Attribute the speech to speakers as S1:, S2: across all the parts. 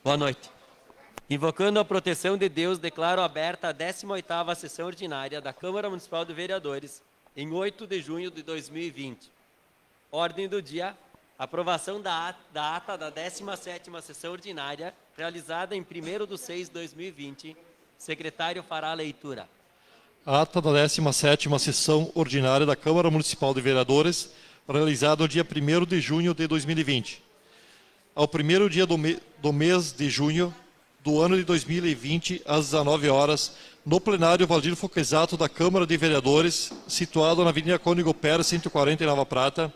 S1: Boa noite. Invocando a proteção de Deus, declaro aberta a 18ª sessão ordinária da Câmara Municipal de Vereadores, em 8 de junho de 2020. Ordem do dia: aprovação da ata da 17ª sessão ordinária, realizada em 1º de 6 de 2020. Secretário fará a leitura.
S2: Ata da 17ª sessão ordinária da Câmara Municipal de Vereadores, realizada no dia 1º de junho de 2020. Ao primeiro dia do mês de junho do ano de 2020, às 19 horas, no plenário Valdir Foquesato da Câmara de Vereadores, situado na Avenida Cônigo Pérez, 140, em Nova Prata,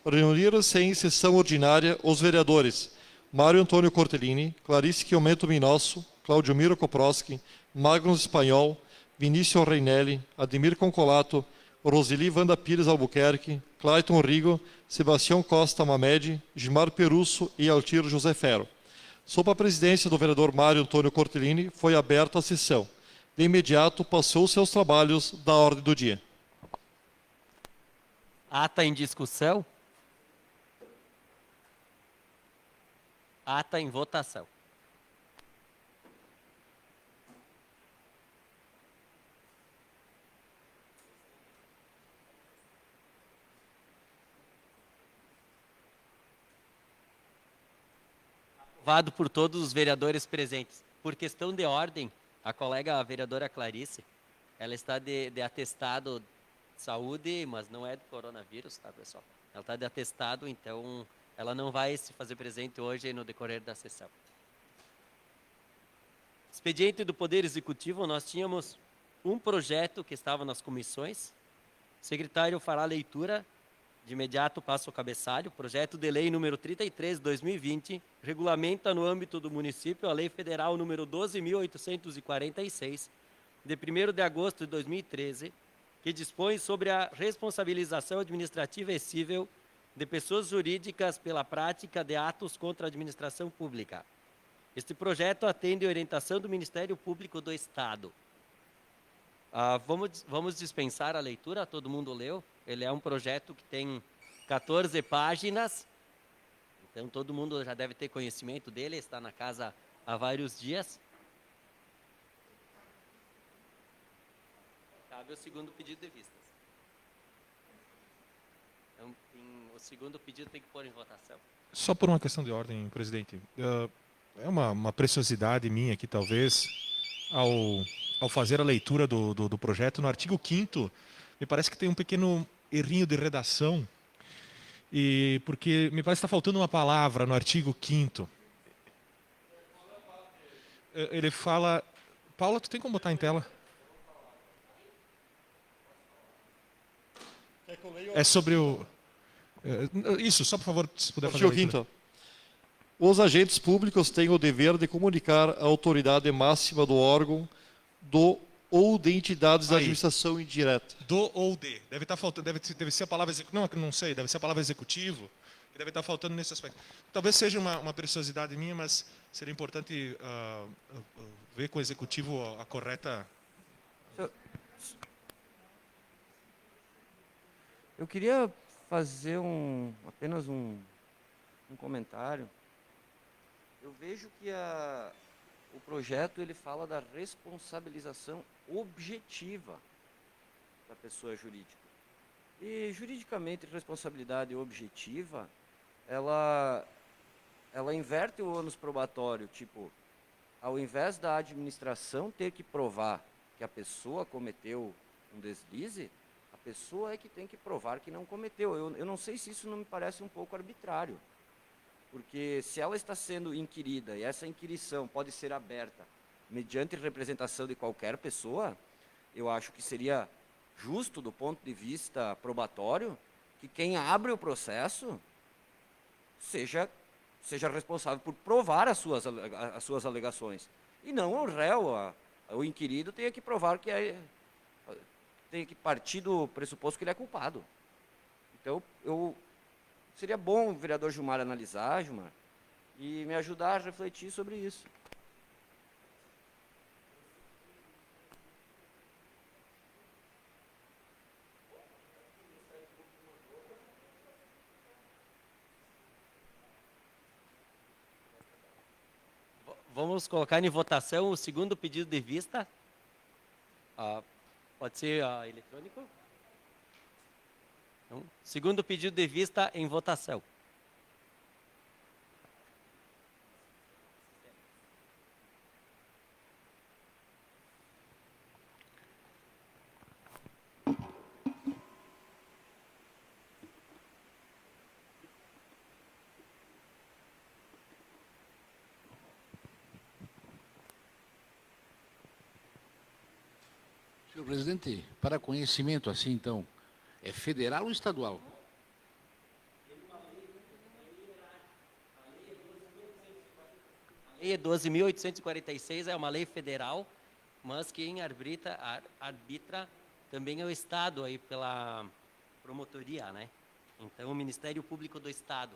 S2: reuniram-se em sessão ordinária os vereadores Mário Antônio Cortellini, Clarice Chiomento Minosso, Claudio Miro Koprowski, Magnus Espanhol, Vinícius Reinelli, Ademir Concolato, Roseli Wanda Pires Albuquerque, Clayton Rigo, Sebastião Costa Mamed, Gilmar Perusso e Altiro José Ferro. Sob a presidência do vereador Mário Antônio Cortellini, foi aberta a sessão. De imediato, passou-se aos trabalhos da ordem do dia.
S1: Ata em discussão. Ata em votação. Aprovado por todos os vereadores presentes. Por questão de ordem, a colega vereadora Clarice, ela está de atestado de saúde, mas não é do coronavírus, tá, pessoal? Ela está de atestado, então ela não vai se fazer presente hoje no decorrer da sessão. Expediente do Poder Executivo, nós tínhamos um projeto que estava nas comissões. O secretário fará a leitura. De imediato passo ao cabeçalho. Projeto de lei número 33 de 2020, regulamenta no âmbito do município a lei federal número 12.846, de 1º de agosto de 2013, que dispõe sobre a responsabilização administrativa e cível de pessoas jurídicas pela prática de atos contra a administração pública. Este projeto atende a orientação do Ministério Público do Estado. Vamos dispensar a leitura, todo mundo leu? Ele é um projeto que tem 14 páginas, então todo mundo já deve ter conhecimento dele, está na casa há vários dias. Cabe o segundo pedido de vistas. Então, o segundo pedido tem que pôr em votação.
S3: Só por uma questão de ordem, presidente. É uma preciosidade minha aqui, talvez, ao fazer a leitura do projeto, no artigo 5º, me parece que tem um pequeno errinho de redação, porque me parece que está faltando uma palavra no artigo 5º. Ele fala... Paula, tu tem como botar em tela? É sobre o... Isso, só por favor, se puder fazer a leitura.
S2: Os agentes públicos têm o dever de comunicar à autoridade máxima do órgão ou de entidades da administração indireta.
S3: Do ou de. Deve estar faltando, deve ser a palavra executivo. Não sei, deve ser a palavra executivo, que deve estar faltando nesse aspecto. Talvez seja uma preciosidade minha, mas seria importante ver com o executivo a correta.
S4: Eu queria fazer apenas um comentário. Eu vejo que o projeto ele fala da responsabilização objetiva da pessoa jurídica. E juridicamente, responsabilidade objetiva, ela inverte o ônus probatório, tipo, ao invés da administração ter que provar que a pessoa cometeu um deslize, a pessoa é que tem que provar que não cometeu. Eu não sei se isso não me parece um pouco arbitrário. Porque se ela está sendo inquirida e essa inquirição pode ser aberta mediante representação de qualquer pessoa, eu acho que seria justo, do ponto de vista probatório, que quem abre o processo seja responsável por provar as suas alegações. E não o réu, o inquirido, tenha que provar tem que partir do pressuposto que ele é culpado. Então, seria bom o vereador Gilmar analisar, Gilmar, e me ajudar a refletir sobre isso.
S1: vamos colocar em votação o segundo pedido de vista. Pode ser eletrônico? Então, segundo pedido de vista em votação.
S5: Senhor presidente, para conhecimento assim, então, é federal ou estadual?
S1: A Lei 12.846 é uma lei federal, mas quem arbitra também é o Estado aí pela promotoria, né? Então, o Ministério Público do Estado.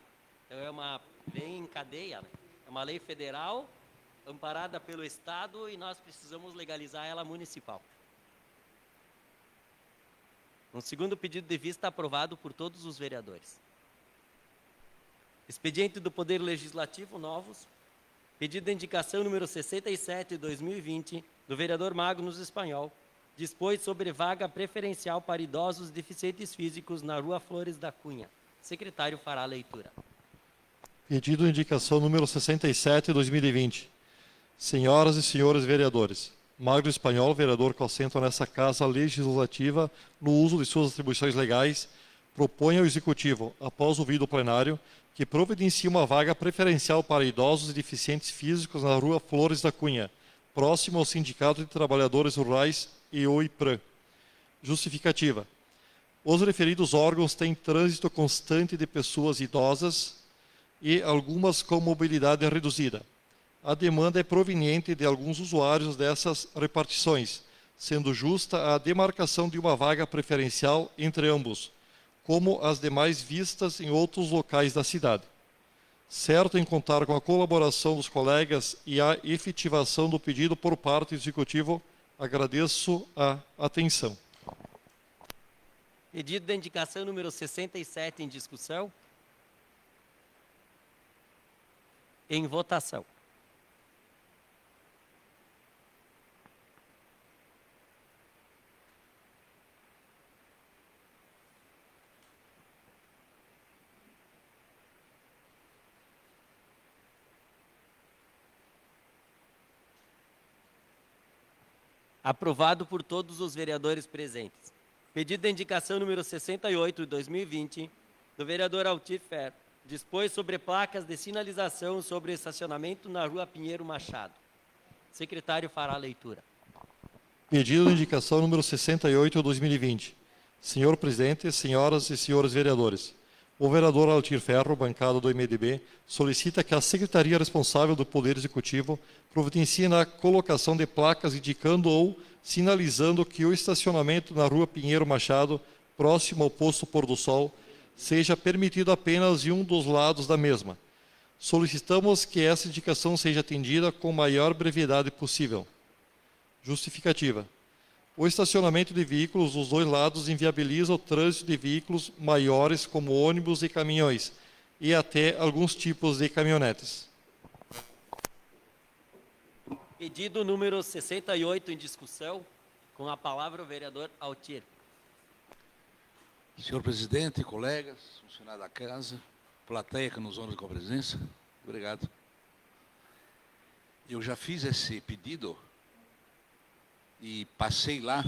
S1: Então, vem em cadeia, né? É uma lei federal, amparada pelo Estado, e nós precisamos legalizar ela municipal. Um segundo pedido de vista aprovado por todos os vereadores. Expediente do Poder Legislativo, novos. Pedido de indicação número 67, 2020, do vereador Magnus Espanhol, dispôs sobre vaga preferencial para idosos deficientes físicos na Rua Flores da Cunha. Secretário fará a leitura.
S2: Pedido de indicação número 67, 2020. Senhoras e senhores vereadores, Magno Espanhol, vereador com assento nessa Casa Legislativa, no uso de suas atribuições legais, propõe ao Executivo, após ouvido o plenário, que providencie uma vaga preferencial para idosos e deficientes físicos na Rua Flores da Cunha, próximo ao Sindicato de Trabalhadores Rurais e o IPRAM. Justificativa. Os referidos órgãos têm trânsito constante de pessoas idosas e algumas com mobilidade reduzida. A demanda é proveniente de alguns usuários dessas repartições, sendo justa a demarcação de uma vaga preferencial entre ambos, como as demais vistas em outros locais da cidade. Certo em contar com a colaboração dos colegas e a efetivação do pedido por parte do Executivo, agradeço a atenção.
S1: Pedido de indicação número 67 em discussão. Em votação. Aprovado por todos os vereadores presentes. Pedido de indicação número 68, de 2020, do vereador Altir Ferro, dispôs sobre placas de sinalização sobre estacionamento na Rua Pinheiro Machado. Secretário fará a leitura.
S2: Pedido de indicação número 68, de 2020. Senhor presidente, senhoras e senhores vereadores, o vereador Altir Ferro, bancada do MDB, solicita que a secretaria responsável do Poder Executivo providencie na colocação de placas indicando ou sinalizando que o estacionamento na Rua Pinheiro Machado, próximo ao posto Pôr do Sol, seja permitido apenas em um dos lados da mesma. Solicitamos que essa indicação seja atendida com a maior brevidade possível. Justificativa. O estacionamento de veículos dos dois lados inviabiliza o trânsito de veículos maiores, como ônibus e caminhões, e até alguns tipos de caminhonetes.
S1: Pedido número 68 em discussão, com a palavra o vereador Altir.
S5: Senhor presidente, colegas, funcionários da casa, plateia que nos honra com a presença, obrigado. Eu já fiz esse pedido e passei lá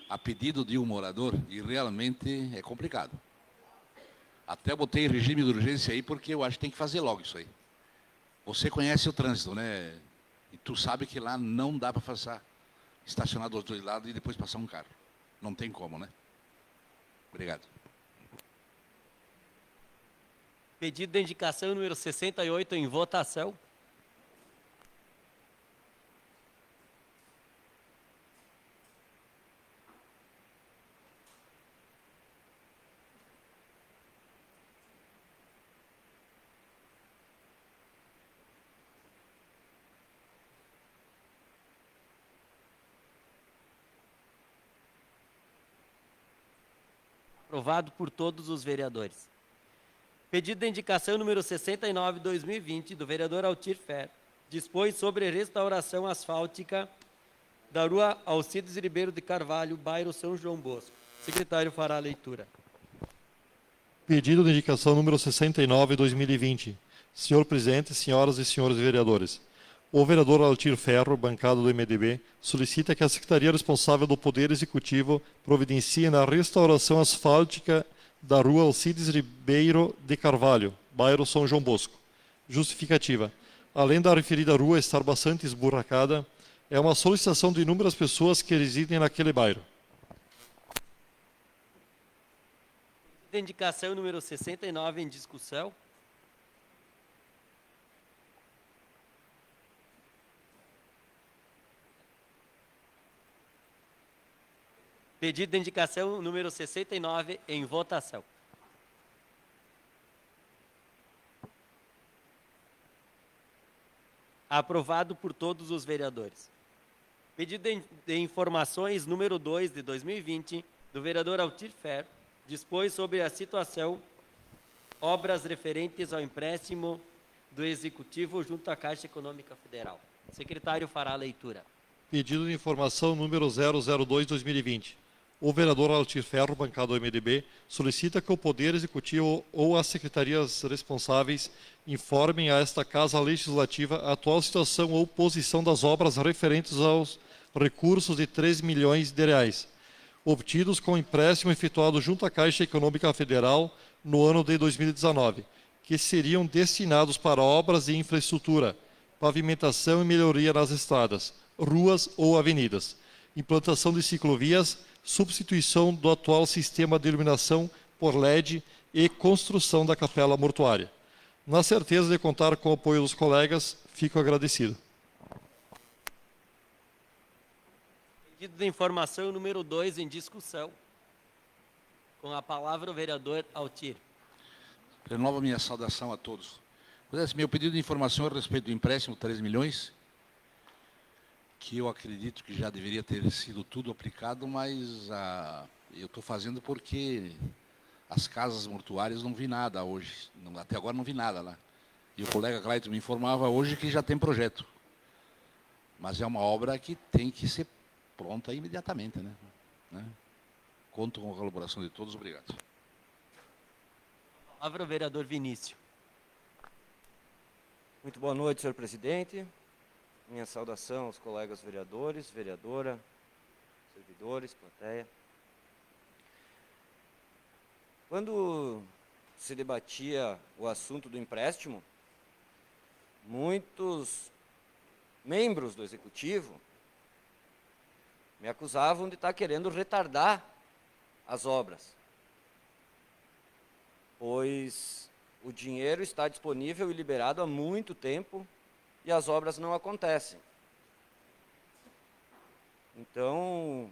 S5: a pedido de um morador e realmente é complicado. Até botei regime de urgência aí porque eu acho que tem que fazer logo isso aí. Você conhece o trânsito, né? E tu sabe que lá não dá para passar, estacionar dos dois lados e depois passar um carro. Não tem como, né? Obrigado.
S1: Pedido de indicação número 68 em votação. Aprovado por todos os vereadores. Pedido de indicação número 69, 2020, do vereador Altir Ferro, dispõe sobre restauração asfáltica da rua Alcides Ribeiro de Carvalho, bairro São João Bosco. O secretário fará a leitura.
S2: Pedido de indicação número 69, 2020. Senhor presidente, senhoras e senhores vereadores. O vereador Altir Ferro, bancada do MDB, solicita que a Secretaria responsável do Poder Executivo providencie na restauração asfáltica da rua Alcides Ribeiro de Carvalho, bairro São João Bosco. Justificativa. Além da referida rua estar bastante esburacada, é uma solicitação de inúmeras pessoas que residem naquele bairro.
S1: De indicação número 69 em discussão. Pedido de indicação número 69 em votação. Aprovado por todos os vereadores. Pedido de informações número 2 de 2020 do vereador Altir Ferro, dispõe sobre a situação, obras referentes ao empréstimo do Executivo junto à Caixa Econômica Federal. O secretário fará a leitura.
S2: Pedido de informação número 002-2020. O vereador Altir Ferro, bancada do MDB, solicita que o Poder Executivo ou as secretarias responsáveis informem a esta Casa Legislativa a atual situação ou posição das obras referentes aos recursos de 3 milhões de reais, obtidos com empréstimo efetuado junto à Caixa Econômica Federal no ano de 2019, que seriam destinados para obras de infraestrutura, pavimentação e melhoria nas estradas, ruas ou avenidas, implantação de ciclovias, substituição do atual sistema de iluminação por LED e construção da capela mortuária. Na certeza de contar com o apoio dos colegas, fico agradecido.
S1: Pedido de informação número 2 em discussão. Com a palavra o vereador Altir.
S5: Renovo a minha saudação a todos. Meu pedido de informação a respeito do empréstimo 3 milhões, que eu acredito que já deveria ter sido tudo aplicado, mas eu estou fazendo porque as casas mortuárias não vi nada hoje. Até agora não vi nada lá. E o colega Clayton me informava hoje que já tem projeto. Mas é uma obra que tem que ser pronta imediatamente, né? Conto com a colaboração de todos. Obrigado.
S1: Palavra o vereador Vinícius.
S4: Muito boa noite, senhor presidente. Minha saudação aos colegas vereadores, vereadora, servidores, plateia. Quando se debatia o assunto do empréstimo, muitos membros do Executivo me acusavam de estar querendo retardar as obras, pois o dinheiro está disponível e liberado há muito tempo e as obras não acontecem. Então,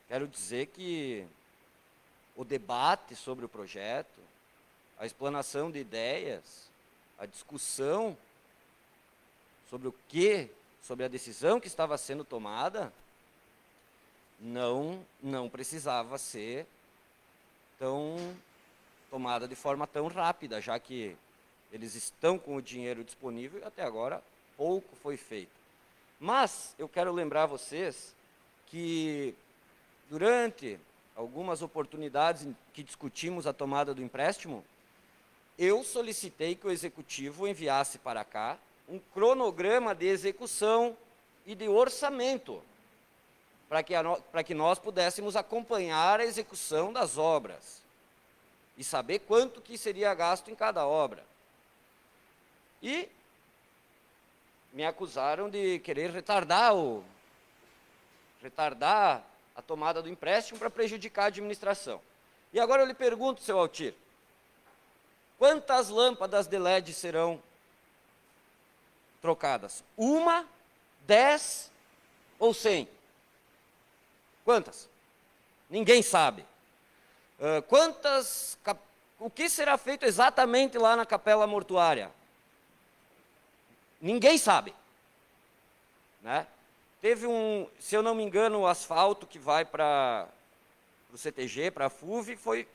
S4: quero dizer que o debate sobre o projeto, a explanação de ideias, a discussão sobre a decisão que estava sendo tomada, não precisava ser tomada de forma tão rápida, já que eles estão com o dinheiro disponível e até agora pouco foi feito. Mas eu quero lembrar a vocês que durante algumas oportunidades em que discutimos a tomada do empréstimo, eu solicitei que o Executivo enviasse para cá um cronograma de execução e de orçamento, para que nós pudéssemos acompanhar a execução das obras e saber quanto que seria gasto em cada obra. E me acusaram de querer retardar a tomada do empréstimo para prejudicar a administração. E agora eu lhe pergunto, seu Altir, quantas lâmpadas de LED serão trocadas? 1, 10 ou 100? Quantas? Ninguém sabe. O que será feito exatamente lá na capela mortuária? Ninguém sabe, né? Teve se eu não me engano, o asfalto que vai para o CTG, para a FUV, foi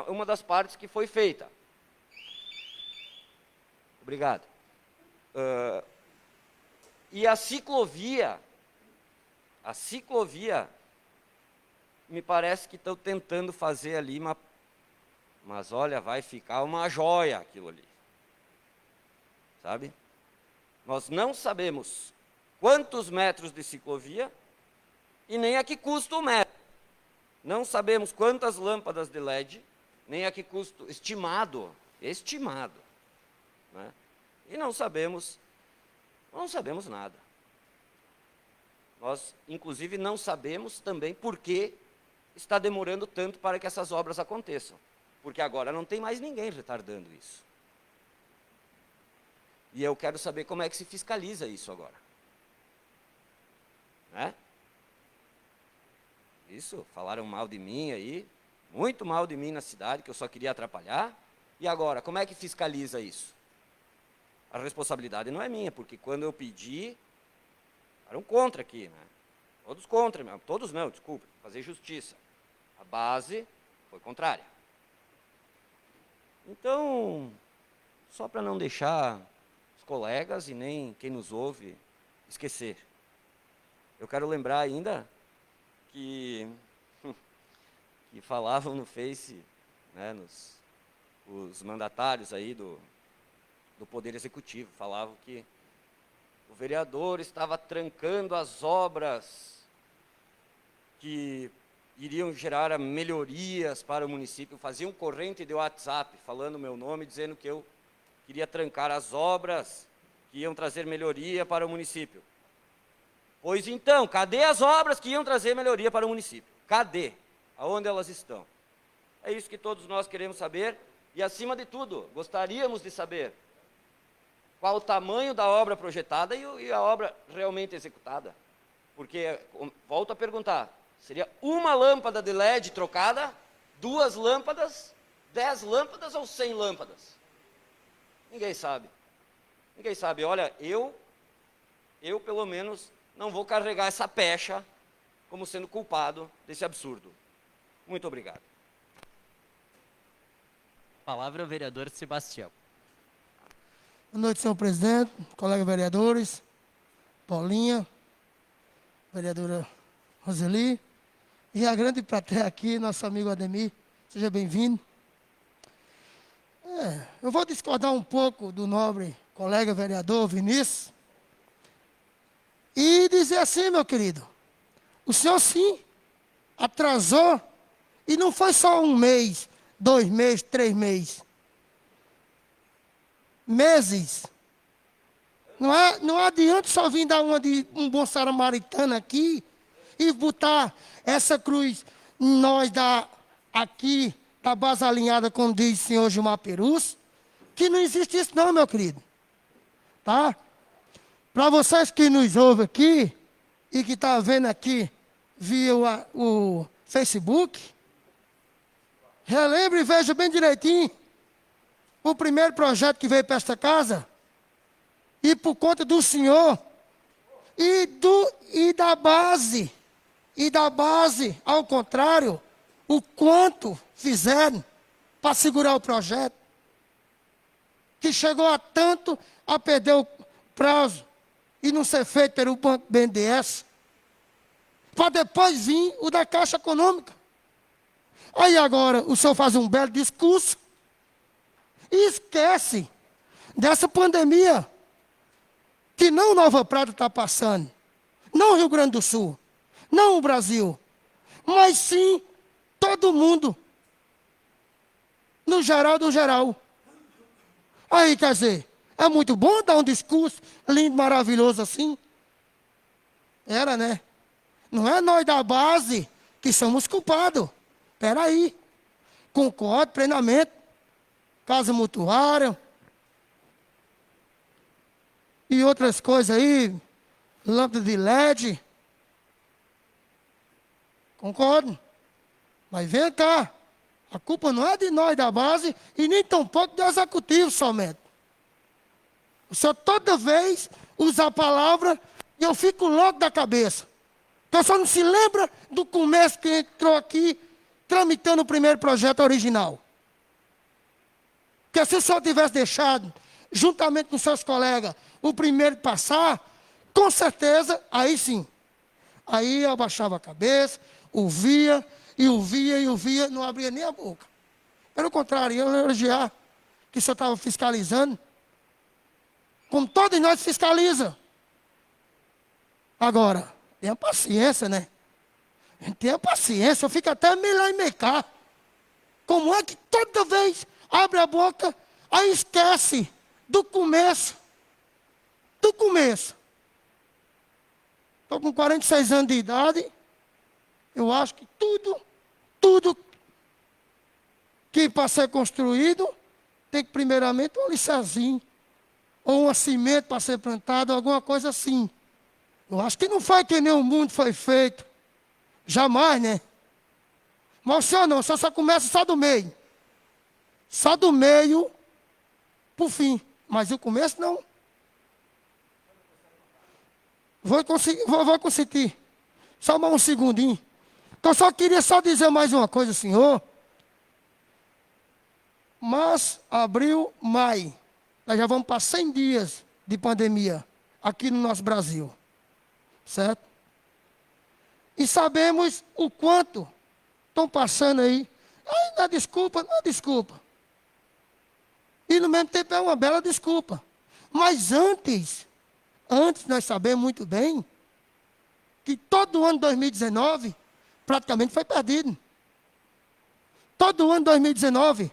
S4: uma das partes que foi feita. Obrigado. E a ciclovia, me parece que estão tentando fazer ali mas olha, vai ficar uma joia aquilo ali. Sabe? Nós não sabemos quantos metros de ciclovia e nem a que custa o metro. Não sabemos quantas lâmpadas de LED, nem a que custa, estimado, né? E não sabemos nada. Nós, inclusive, não sabemos também por que está demorando tanto para que essas obras aconteçam. Porque agora não tem mais ninguém retardando isso. E eu quero saber como é que se fiscaliza isso agora. Né? Isso, falaram mal de mim aí, muito mal de mim na cidade, que eu só queria atrapalhar. E agora, como é que fiscaliza isso? A responsabilidade não é minha, porque quando eu pedi, eram contra aqui, né? Todos contra, todos não, desculpa, fazer justiça. A base foi contrária. Então, só para não deixar os colegas e nem quem nos ouve esquecer, eu quero lembrar ainda que falavam no Face, né, os mandatários aí do Poder Executivo, falavam que o vereador estava trancando as obras que iriam gerar melhorias para o município, faziam corrente de WhatsApp, falando o meu nome, dizendo que eu queria trancar as obras que iam trazer melhoria para o município. Pois então, cadê as obras que iam trazer melhoria para o município? Cadê? Aonde elas estão? É isso que todos nós queremos saber e, acima de tudo, gostaríamos de saber qual o tamanho da obra projetada e a obra realmente executada. Porque, volto a perguntar, seria uma lâmpada de LED trocada, 2 lâmpadas, 10 lâmpadas ou 100 lâmpadas? Ninguém sabe. Ninguém sabe. Olha, eu pelo menos não vou carregar essa pecha como sendo culpado desse absurdo. Muito obrigado.
S1: Palavra ao vereador Sebastião.
S6: Boa noite, senhor presidente, colegas vereadores, Paulinha, vereadora Roseli, e a grande plateia aqui, nosso amigo Ademir, seja bem-vindo. Eu vou discordar um pouco do nobre colega vereador Vinícius, e dizer assim, meu querido, o senhor sim atrasou, e não foi só 1 mês, 2 meses, 3 meses. Meses. Não adianta só vir dar uma de um bom samaritano aqui e botar essa cruz em nós aqui, da base alinhada, como diz o senhor Gilmar Perus, que não existe isso não, meu querido. Tá? Para vocês que nos ouvem aqui e que estão vendo aqui via o Facebook, relembre e veja bem direitinho o primeiro projeto que veio para esta casa, e por conta do senhor, e da base, ao contrário, o quanto fizeram para segurar o projeto, que chegou a tanto a perder o prazo e não ser feito pelo Banco BNDES, para depois vir o da Caixa Econômica. Aí agora o senhor faz um belo discurso e esquece dessa pandemia que não Nova Prata está passando, não o Rio Grande do Sul, não o Brasil, mas sim todo mundo, no geral do geral. Aí, quer dizer, é muito bom dar um discurso lindo, maravilhoso assim? Era, né? Não é nós da base que somos culpados. Espera aí. Concordo plenamente. Casa mutuária. E outras coisas aí. Lâmpada de LED. Concordo. Mas vem cá. A culpa não é de nós da base e nem tampouco do executivo somente. O senhor toda vez usa a palavra e eu fico louco da cabeça. Então só não se lembra do começo que entrou aqui tramitando o primeiro projeto original. Porque se o senhor tivesse deixado, juntamente com seus colegas, o primeiro passar, com certeza, aí sim. Aí eu abaixava a cabeça, ouvia, e ouvia, e ouvia, não abria nem a boca. Pelo contrário, eu elogiar que o senhor estava fiscalizando, como todos nós fiscaliza. Agora, tenha paciência, né? Tenha paciência, eu fico até meio lá e meio cá. Como é que toda vez abre a boca, aí esquece do começo? Do começo. Estou com 46 anos de idade, eu acho que tudo que para ser construído, tem que primeiramente um alicercezinho, ou um cimento para ser plantado, alguma coisa assim. Eu acho que não foi que nem o mundo foi feito. Jamais, né? Mas o senhor não, o senhor só começa só do meio. Só do meio para o fim. Mas o começo não. Vou conseguir. Só mais um segundinho. Então, só queria só dizer mais uma coisa, senhor. Março, abril, maio. Nós já vamos para 100 dias de pandemia aqui no nosso Brasil. Certo? E sabemos o quanto estão passando aí. Ai, não é desculpa, não é desculpa. E no mesmo tempo é uma bela desculpa. Mas antes nós sabemos muito bem que todo o ano de 2019 praticamente foi perdido. Todo o ano de 2019.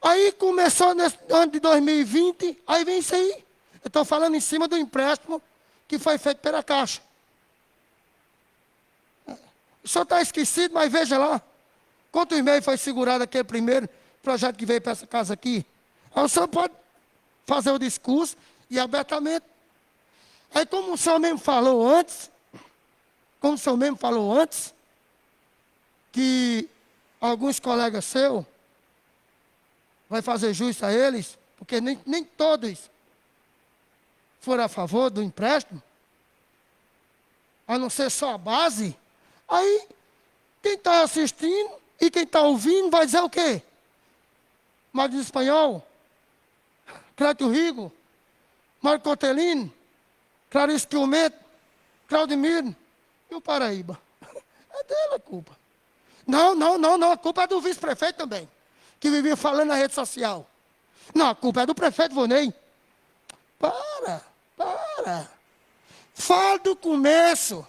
S6: Aí começou nesse ano de 2020, aí vem isso aí. Eu estou falando em cima do empréstimo que foi feito pela Caixa. O senhor está esquecido, mas veja lá. Quanto e-mail foi segurado aquele primeiro projeto que veio para essa casa aqui? Aí o senhor pode fazer o discurso e abertamente. Aí como o senhor mesmo falou antes, que alguns colegas seus vai fazer juízo a eles, porque nem todos foram a favor do empréstimo, a não ser só a base. Aí, quem está assistindo e quem está ouvindo vai dizer o quê? Mário Espanhol, Clédio Rigo, Marco Cotelino, Clarice Quilmeto, Claudemir e o Paraíba. É dela a culpa. Não, a culpa é do vice-prefeito também, que vivia falando na rede social. Não, a culpa é do prefeito Vonei. Para. Fala do começo.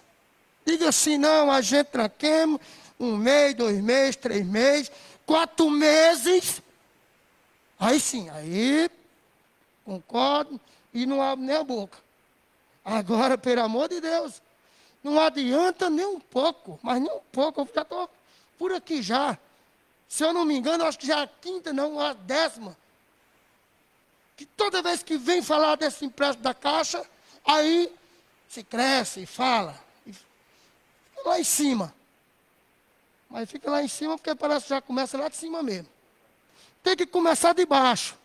S6: Diga assim, não, a gente tranquemos 1 mês, 2 meses, 3 meses, 4 meses. Aí sim, aí concordo e não abro nem a boca. Agora, pelo amor de Deus, não adianta nem um pouco, mas nem um pouco, eu já estou por aqui já. Se eu não me engano, eu acho que já é a 5ª, não, a 10ª. Que toda vez que vem falar desse empréstimo da Caixa, aí se cresce e fala. E fica lá em cima. Mas fica lá em cima porque parece que já começa lá de cima mesmo. Tem que começar de baixo.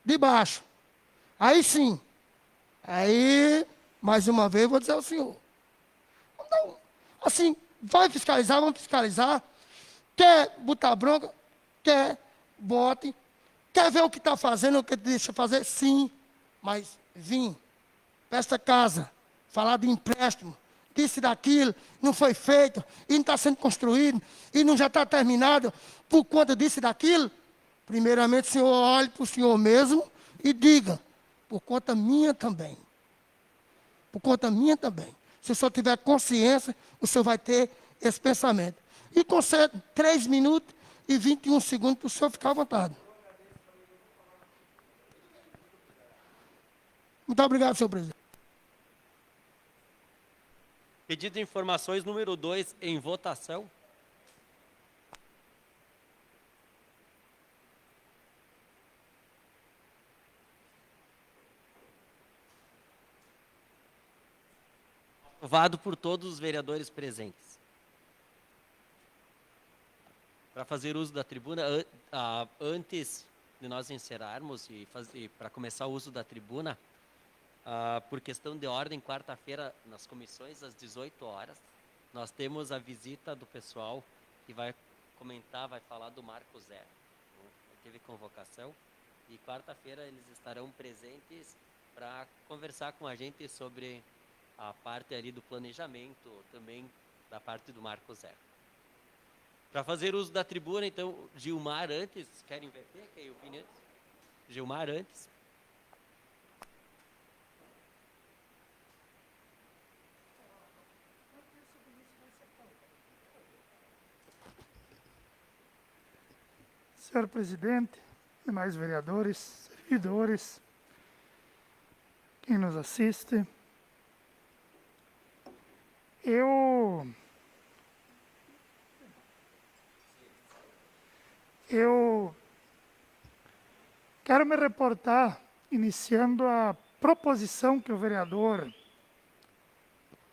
S6: De baixo. Aí sim. Aí, mais uma vez, eu vou dizer ao senhor. Não, assim, vai fiscalizar, vamos fiscalizar. Quer botar bronca? Quer, bote. Quer ver o que está fazendo, o que deixa fazer? Sim. Mas vim para esta casa, falar de empréstimo, disse daquilo, não foi feito, e não está sendo construído, e não já está terminado, por conta disso e daquilo. Primeiramente, o senhor olhe para o senhor mesmo e diga, por conta minha também. Por conta minha também. Se o senhor tiver consciência, o senhor vai ter esse pensamento. E concedo 3 minutos e 21 segundos para o senhor ficar à vontade. Muito obrigado, senhor presidente.
S1: Pedido de informações número 2 em votação. Aprovado por todos os vereadores presentes. Para fazer uso da tribuna, antes de nós encerrarmos e para começar o uso da tribuna, por questão de ordem, quarta-feira, nas comissões, às 18 horas, nós temos a visita do pessoal que vai comentar, vai falar do Marco Zero. Teve convocação e quarta-feira eles estarão presentes para conversar com a gente sobre a parte ali do planejamento, também da parte do Marco Zero. Para fazer uso da tribuna, então, Gilmar antes, quer inverter? Quer o Pini antes? Gilmar antes.
S7: Senhor presidente, demais vereadores, servidores, quem nos assiste, eu quero me reportar, iniciando a proposição que o vereador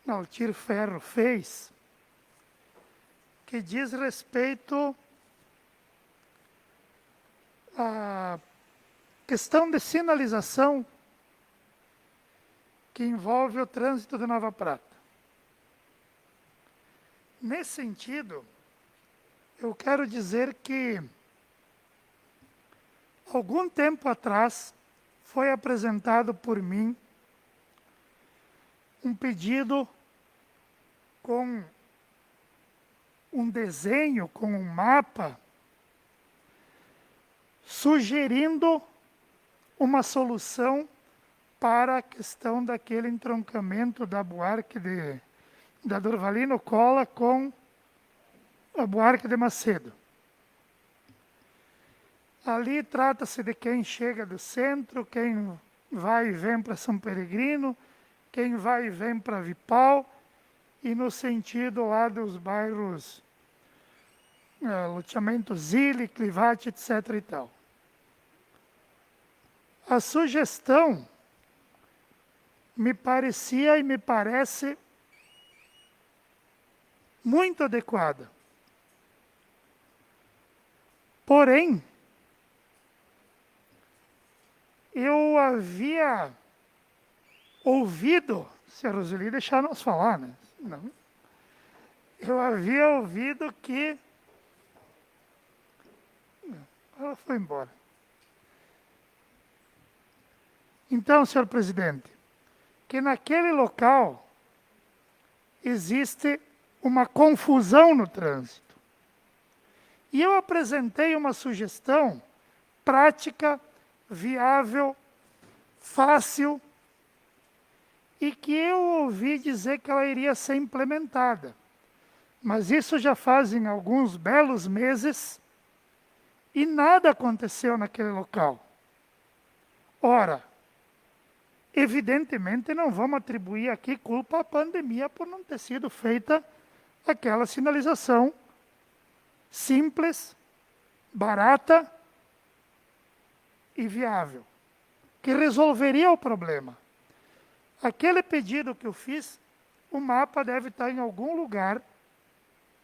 S7: Altir Ferro fez, que diz respeito à questão de sinalização que envolve o trânsito de Nova Prata. Nesse sentido, eu quero dizer que, algum tempo atrás, foi apresentado por mim um pedido com um desenho, com um mapa, sugerindo uma solução para a questão daquele entroncamento da Buarque da Durvalino Cola com a Buarque de Macedo. Ali trata-se de quem chega do centro, quem vai e vem para São Peregrino, quem vai e vem para Vipal, e no sentido lá dos bairros Loteamento Zile, Clivate, etc. e tal. A sugestão me parecia e me parece muito adequada. Porém, eu havia ouvido, se a Roseli deixar nós falar, né? Não. Eu havia ouvido que... Ela foi embora. Então, senhor presidente, que naquele local existe uma confusão no trânsito. E eu apresentei uma sugestão prática, viável, fácil, e que eu ouvi dizer que ela iria ser implementada. Mas isso já fazem alguns belos meses e nada aconteceu naquele local. Ora, evidentemente não vamos atribuir aqui culpa à pandemia por não ter sido feita aquela sinalização simples, barata e viável, que resolveria o problema. Aquele pedido que eu fiz, o mapa deve estar em algum lugar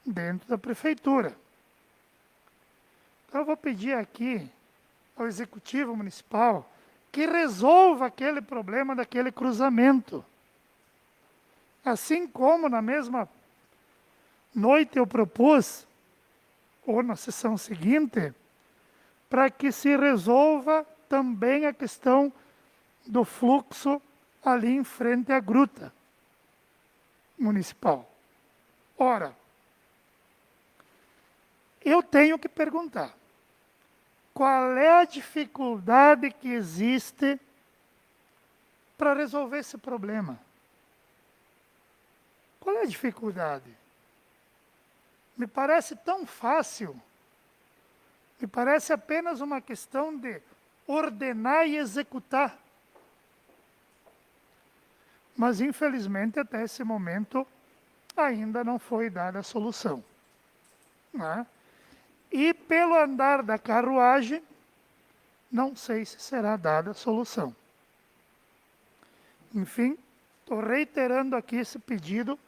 S7: dentro da prefeitura. Então eu vou pedir aqui ao Executivo Municipal que resolva aquele problema daquele cruzamento. Assim como na mesma noite eu propus, ou na sessão seguinte, para que se resolva também a questão do fluxo ali em frente à gruta municipal. Ora, eu tenho que perguntar, qual é a dificuldade que existe para resolver esse problema? Qual é a dificuldade? Me parece tão fácil, me parece apenas uma questão de ordenar e executar. Mas, infelizmente, até esse momento, ainda não foi dada a solução. Né? E, pelo andar da carruagem, não sei se será dada a solução. Enfim, estou reiterando aqui esse pedido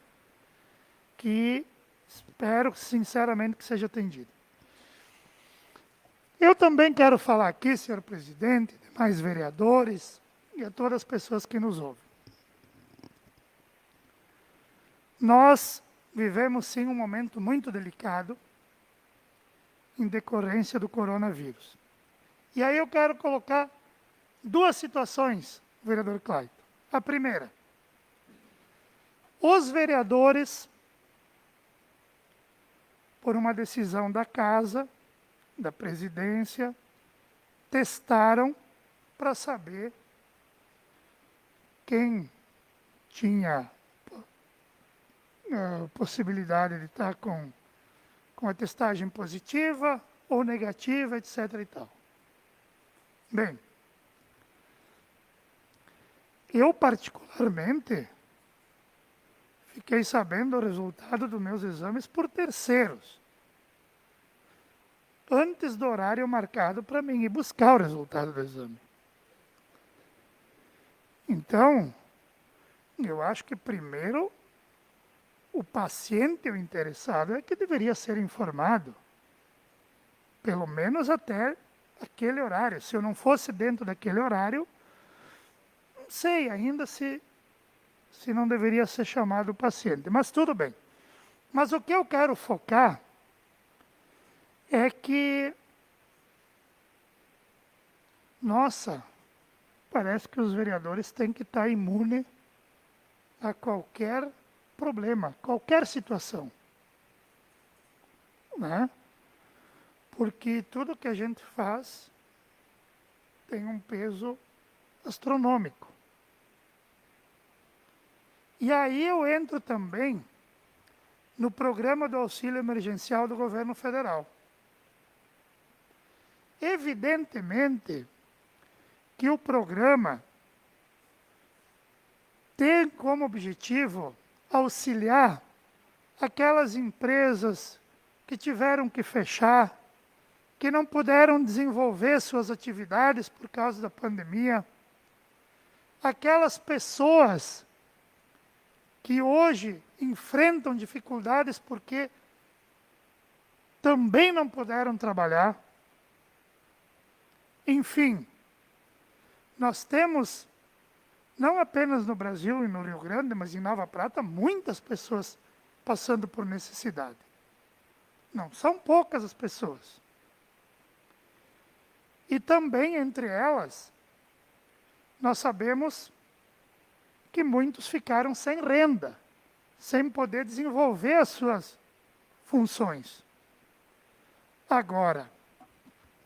S7: que espero, sinceramente, que seja atendido. Eu também quero falar aqui, senhor presidente, demais vereadores e a todas as pessoas que nos ouvem. Nós vivemos, sim, um momento muito delicado em decorrência do coronavírus. E aí eu quero colocar duas situações vereador Clayton. A primeira, os vereadores, por uma decisão da casa, da presidência, testaram para saber quem tinha possibilidade de estar com a testagem positiva ou negativa, etc. e tal. Bem, eu particularmente fiquei sabendo o resultado dos meus exames por terceiros, antes do horário marcado para mim ir buscar o resultado do exame. Então, eu acho que primeiro o paciente, o interessado, é que deveria ser informado, pelo menos até aquele horário. Se eu não fosse dentro daquele horário, não sei ainda se não deveria ser chamado o paciente, mas tudo bem. Mas o que eu quero focar é que, nossa, parece que os vereadores têm que estar imunes a qualquer problema, qualquer situação, né? Porque tudo que a gente faz tem um peso astronômico. E aí eu entro também no programa do auxílio emergencial do governo federal. Evidentemente que o programa tem como objetivo auxiliar aquelas empresas que tiveram que fechar, que não puderam desenvolver suas atividades por causa da pandemia, aquelas pessoas que hoje enfrentam dificuldades porque também não puderam trabalhar. Enfim, nós temos, não apenas no Brasil e no Rio Grande, mas em Nova Prata, muitas pessoas passando por necessidade. Não, são poucas as pessoas. E também, entre elas, nós sabemos que muitos ficaram sem renda, sem poder desenvolver as suas funções. Agora,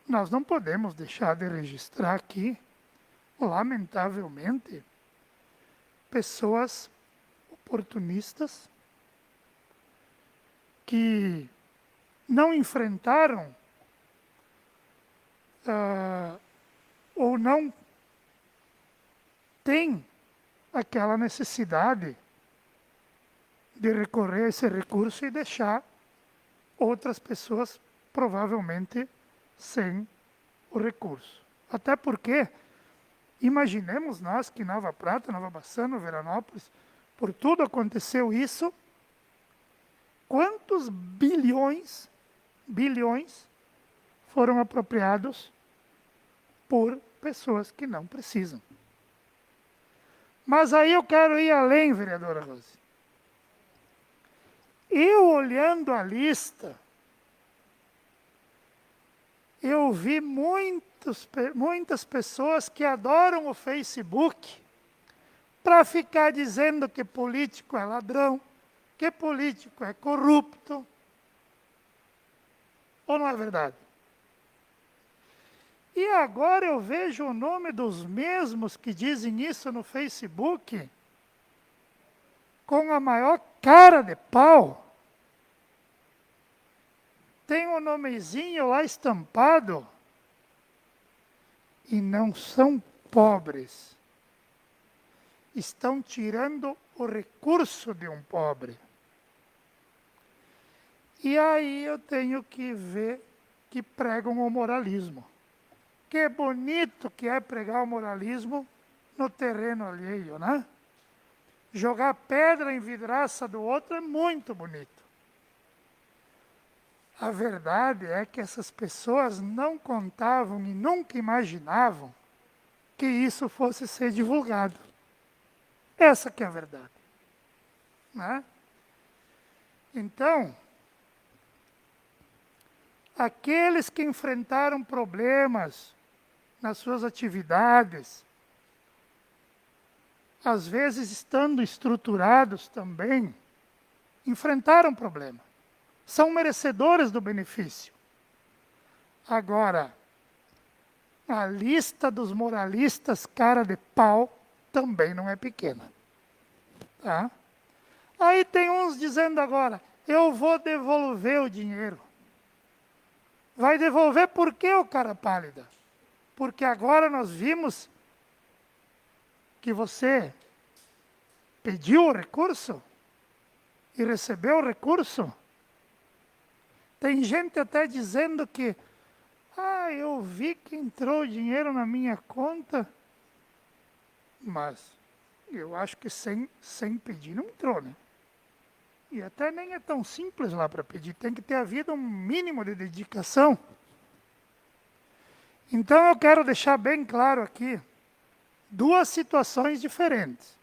S7: nós não podemos deixar de registrar aqui, lamentavelmente, pessoas oportunistas que não enfrentaram ou não têm aquela necessidade de recorrer a esse recurso e deixar outras pessoas provavelmente sem o recurso. Até porque, imaginemos nós que em Nova Prata, Nova Bassano, Veranópolis, por tudo aconteceu isso, quantos bilhões foram apropriados por pessoas que não precisam. Mas aí eu quero ir além, vereadora Rose. Eu olhando a lista, eu vi muitas pessoas que adoram o Facebook para ficar dizendo que político é ladrão, que político é corrupto. Ou não é verdade? E agora eu vejo o nome dos mesmos que dizem isso no Facebook com a maior cara de pau. Tem um nomezinho lá estampado e não são pobres. Estão tirando o recurso de um pobre. E aí eu tenho que ver que pregam o moralismo. Que bonito que é pregar o moralismo no terreno alheio, né? Jogar pedra em vidraça do outro é muito bonito. A verdade é que essas pessoas não contavam e nunca imaginavam que isso fosse ser divulgado. Essa que é a verdade, né? Então, aqueles que enfrentaram problemas nas suas atividades, às vezes estando estruturados também, enfrentaram problema. São merecedores do benefício. Agora, a lista dos moralistas cara de pau também não é pequena. Tá? Aí tem uns dizendo agora, eu vou devolver o dinheiro. Vai devolver por quê, ô cara pálida? Porque agora nós vimos que você pediu o recurso e recebeu o recurso. Tem gente até dizendo que, eu vi que entrou dinheiro na minha conta, mas eu acho que sem pedir não entrou, né? E até nem é tão simples lá para pedir, tem que ter havido um mínimo de dedicação. Então eu quero deixar bem claro aqui duas situações diferentes.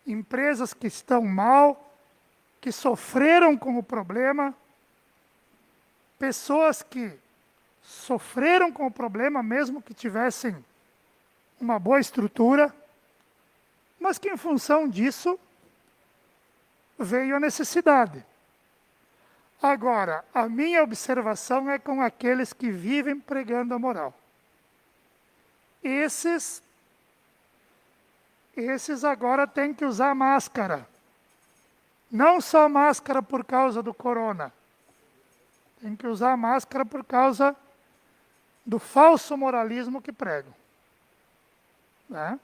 S7: Empresas que estão mal, que sofreram com o problema, pessoas que sofreram com o problema mesmo que tivessem uma boa estrutura, mas que em função disso veio a necessidade. Agora, a minha observação é com aqueles que vivem pregando a moral. Esses agora têm que usar máscara. Não só máscara por causa do corona. Tem que usar máscara por causa do falso moralismo que pregam. Né?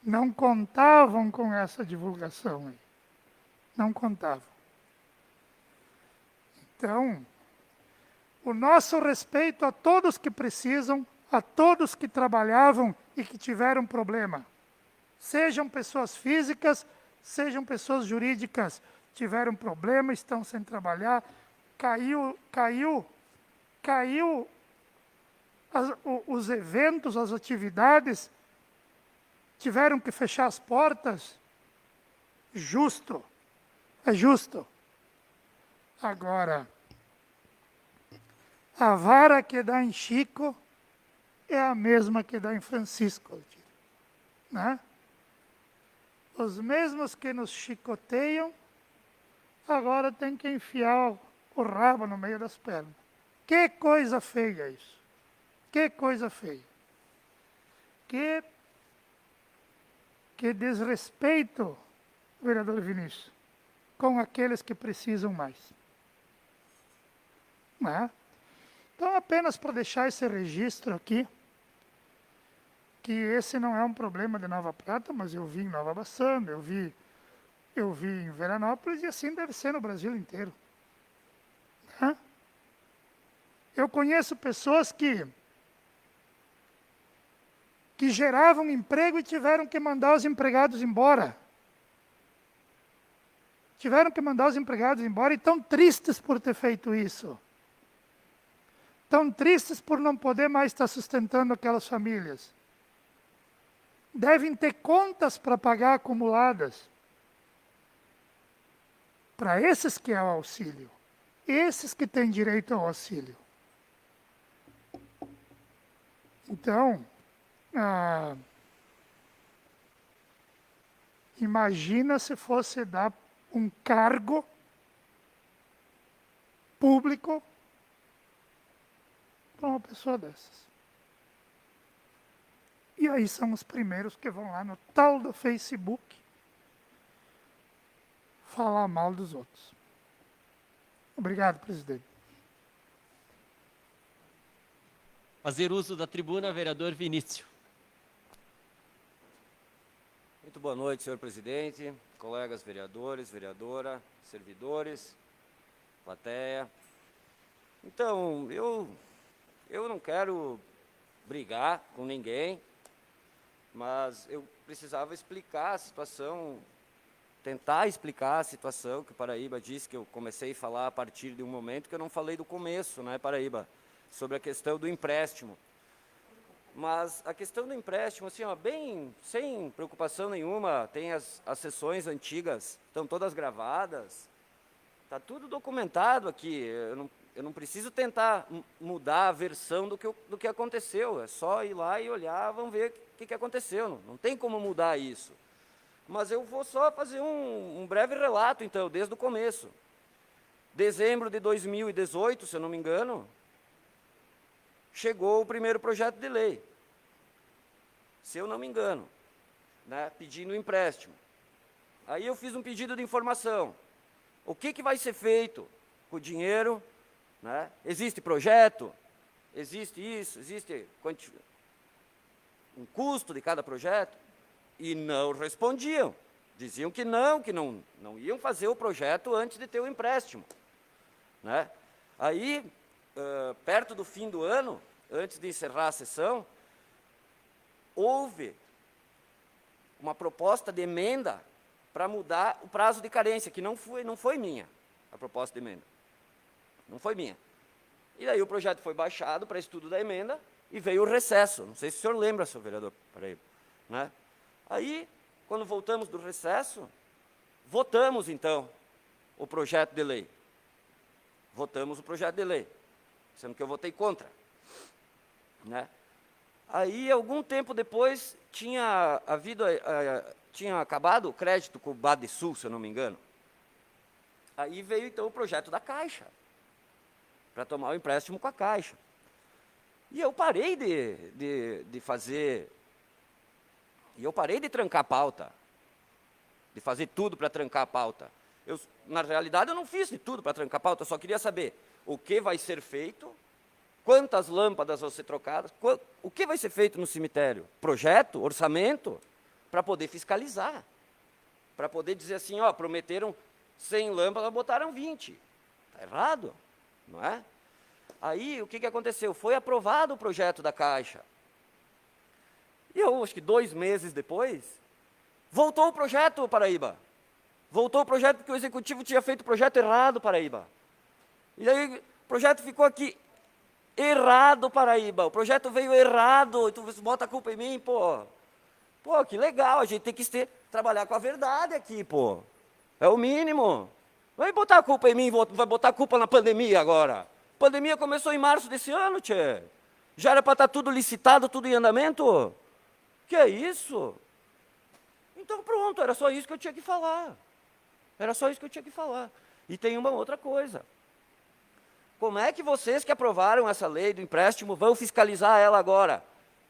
S7: Não contavam com essa divulgação aí. Não contavam. Então, o nosso respeito a todos que precisam, a todos que trabalhavam e que tiveram problema. Sejam pessoas físicas, sejam pessoas jurídicas, tiveram problema, estão sem trabalhar, caiu os eventos, as atividades, tiveram que fechar as portas. Justo, é justo. Agora, a vara que dá em Chico é a mesma que dá em Francisco, né? Os mesmos que nos chicoteiam, agora tem que enfiar o rabo no meio das pernas. Que coisa feia isso. Que coisa feia. Que desrespeito, vereador Vinícius, com aqueles que precisam mais. Né? Então, apenas para deixar esse registro aqui, que esse não é um problema de Nova Prata, mas eu vi em Nova Bassano, eu vi em Veranópolis, e assim deve ser no Brasil inteiro. Né? Eu conheço pessoas que geravam emprego e tiveram que mandar os empregados embora. Tiveram que mandar os empregados embora e estão tristes por ter feito isso. Estão tristes por não poder mais estar sustentando aquelas famílias. Devem ter contas para pagar acumuladas. Para esses que é o auxílio. Esses que têm direito ao auxílio. Então, imagina se fosse dar um cargo público para uma pessoa dessas. E aí são os primeiros que vão lá no tal do Facebook falar mal dos outros. Obrigado, presidente.
S1: Fazer uso da tribuna, vereador Vinícius.
S4: Muito boa noite, senhor presidente, colegas vereadores, vereadora, servidores, plateia. Então, eu não quero brigar com ninguém, mas eu precisava explicar a situação, tentar explicar a situação que o Paraíba disse, que eu comecei a falar a partir de um momento que eu não falei do começo, né, Paraíba, sobre a questão do empréstimo. Mas a questão do empréstimo, assim, bem sem preocupação nenhuma, tem as sessões antigas, estão todas gravadas, está tudo documentado aqui. Eu não preciso tentar mudar a versão do que aconteceu, é só ir lá e olhar, vamos ver que aconteceu, não tem como mudar isso. Mas eu vou só fazer um breve relato, então, desde o começo. Dezembro de 2018, se eu não me engano, chegou o primeiro projeto de lei, se eu não me engano, né, pedindo empréstimo. Aí eu fiz um pedido de informação. O que vai ser feito com o dinheiro? Né? Existe projeto? Existe isso? Existe um custo de cada projeto? E não respondiam. Diziam que não iam fazer o projeto antes de ter o empréstimo. Né? Aí, perto do fim do ano, antes de encerrar a sessão, houve uma proposta de emenda para mudar o prazo de carência, que não foi minha, a proposta de emenda. Não foi minha. E daí o projeto foi baixado para estudo da emenda e veio o recesso. Não sei se o senhor lembra, senhor vereador Paraíba. Né? Aí, quando voltamos do recesso, votamos, então, o projeto de lei. Votamos o projeto de lei, sendo que eu votei contra. Né? Aí, algum tempo depois, tinha acabado o crédito com o Badesul, se eu não me engano. Aí veio, então, o projeto da Caixa, para tomar o empréstimo com a Caixa. E eu parei de fazer... E eu parei de trancar a pauta, de fazer tudo para trancar a pauta. Na realidade, eu não fiz de tudo para trancar a pauta, eu só queria saber o que vai ser feito, quantas lâmpadas vão ser trocadas, o que vai ser feito no cemitério? Projeto, orçamento, para poder fiscalizar, para poder dizer assim, ó, prometeram 100 lâmpadas, botaram 20. Está errado, não é? Aí, o que aconteceu? Foi aprovado o projeto da Caixa. E eu, acho que 2 meses depois, voltou o projeto, Paraíba. Voltou o projeto porque o Executivo tinha feito o projeto errado, Paraíba. E aí, o projeto ficou aqui, errado, Paraíba. O projeto veio errado, e tu bota a culpa em mim, pô. Pô, que legal, a gente tem que trabalhar com a verdade aqui, pô. É o mínimo. Vai botar a culpa em mim, vai botar a culpa na pandemia agora. A pandemia começou em março desse ano, tchê. Já era para estar tudo licitado, tudo em andamento? Que é isso? Então pronto, era só isso que eu tinha que falar. Era só isso que eu tinha que falar. E tem uma outra coisa. Como é que vocês que aprovaram essa lei do empréstimo vão fiscalizar ela agora?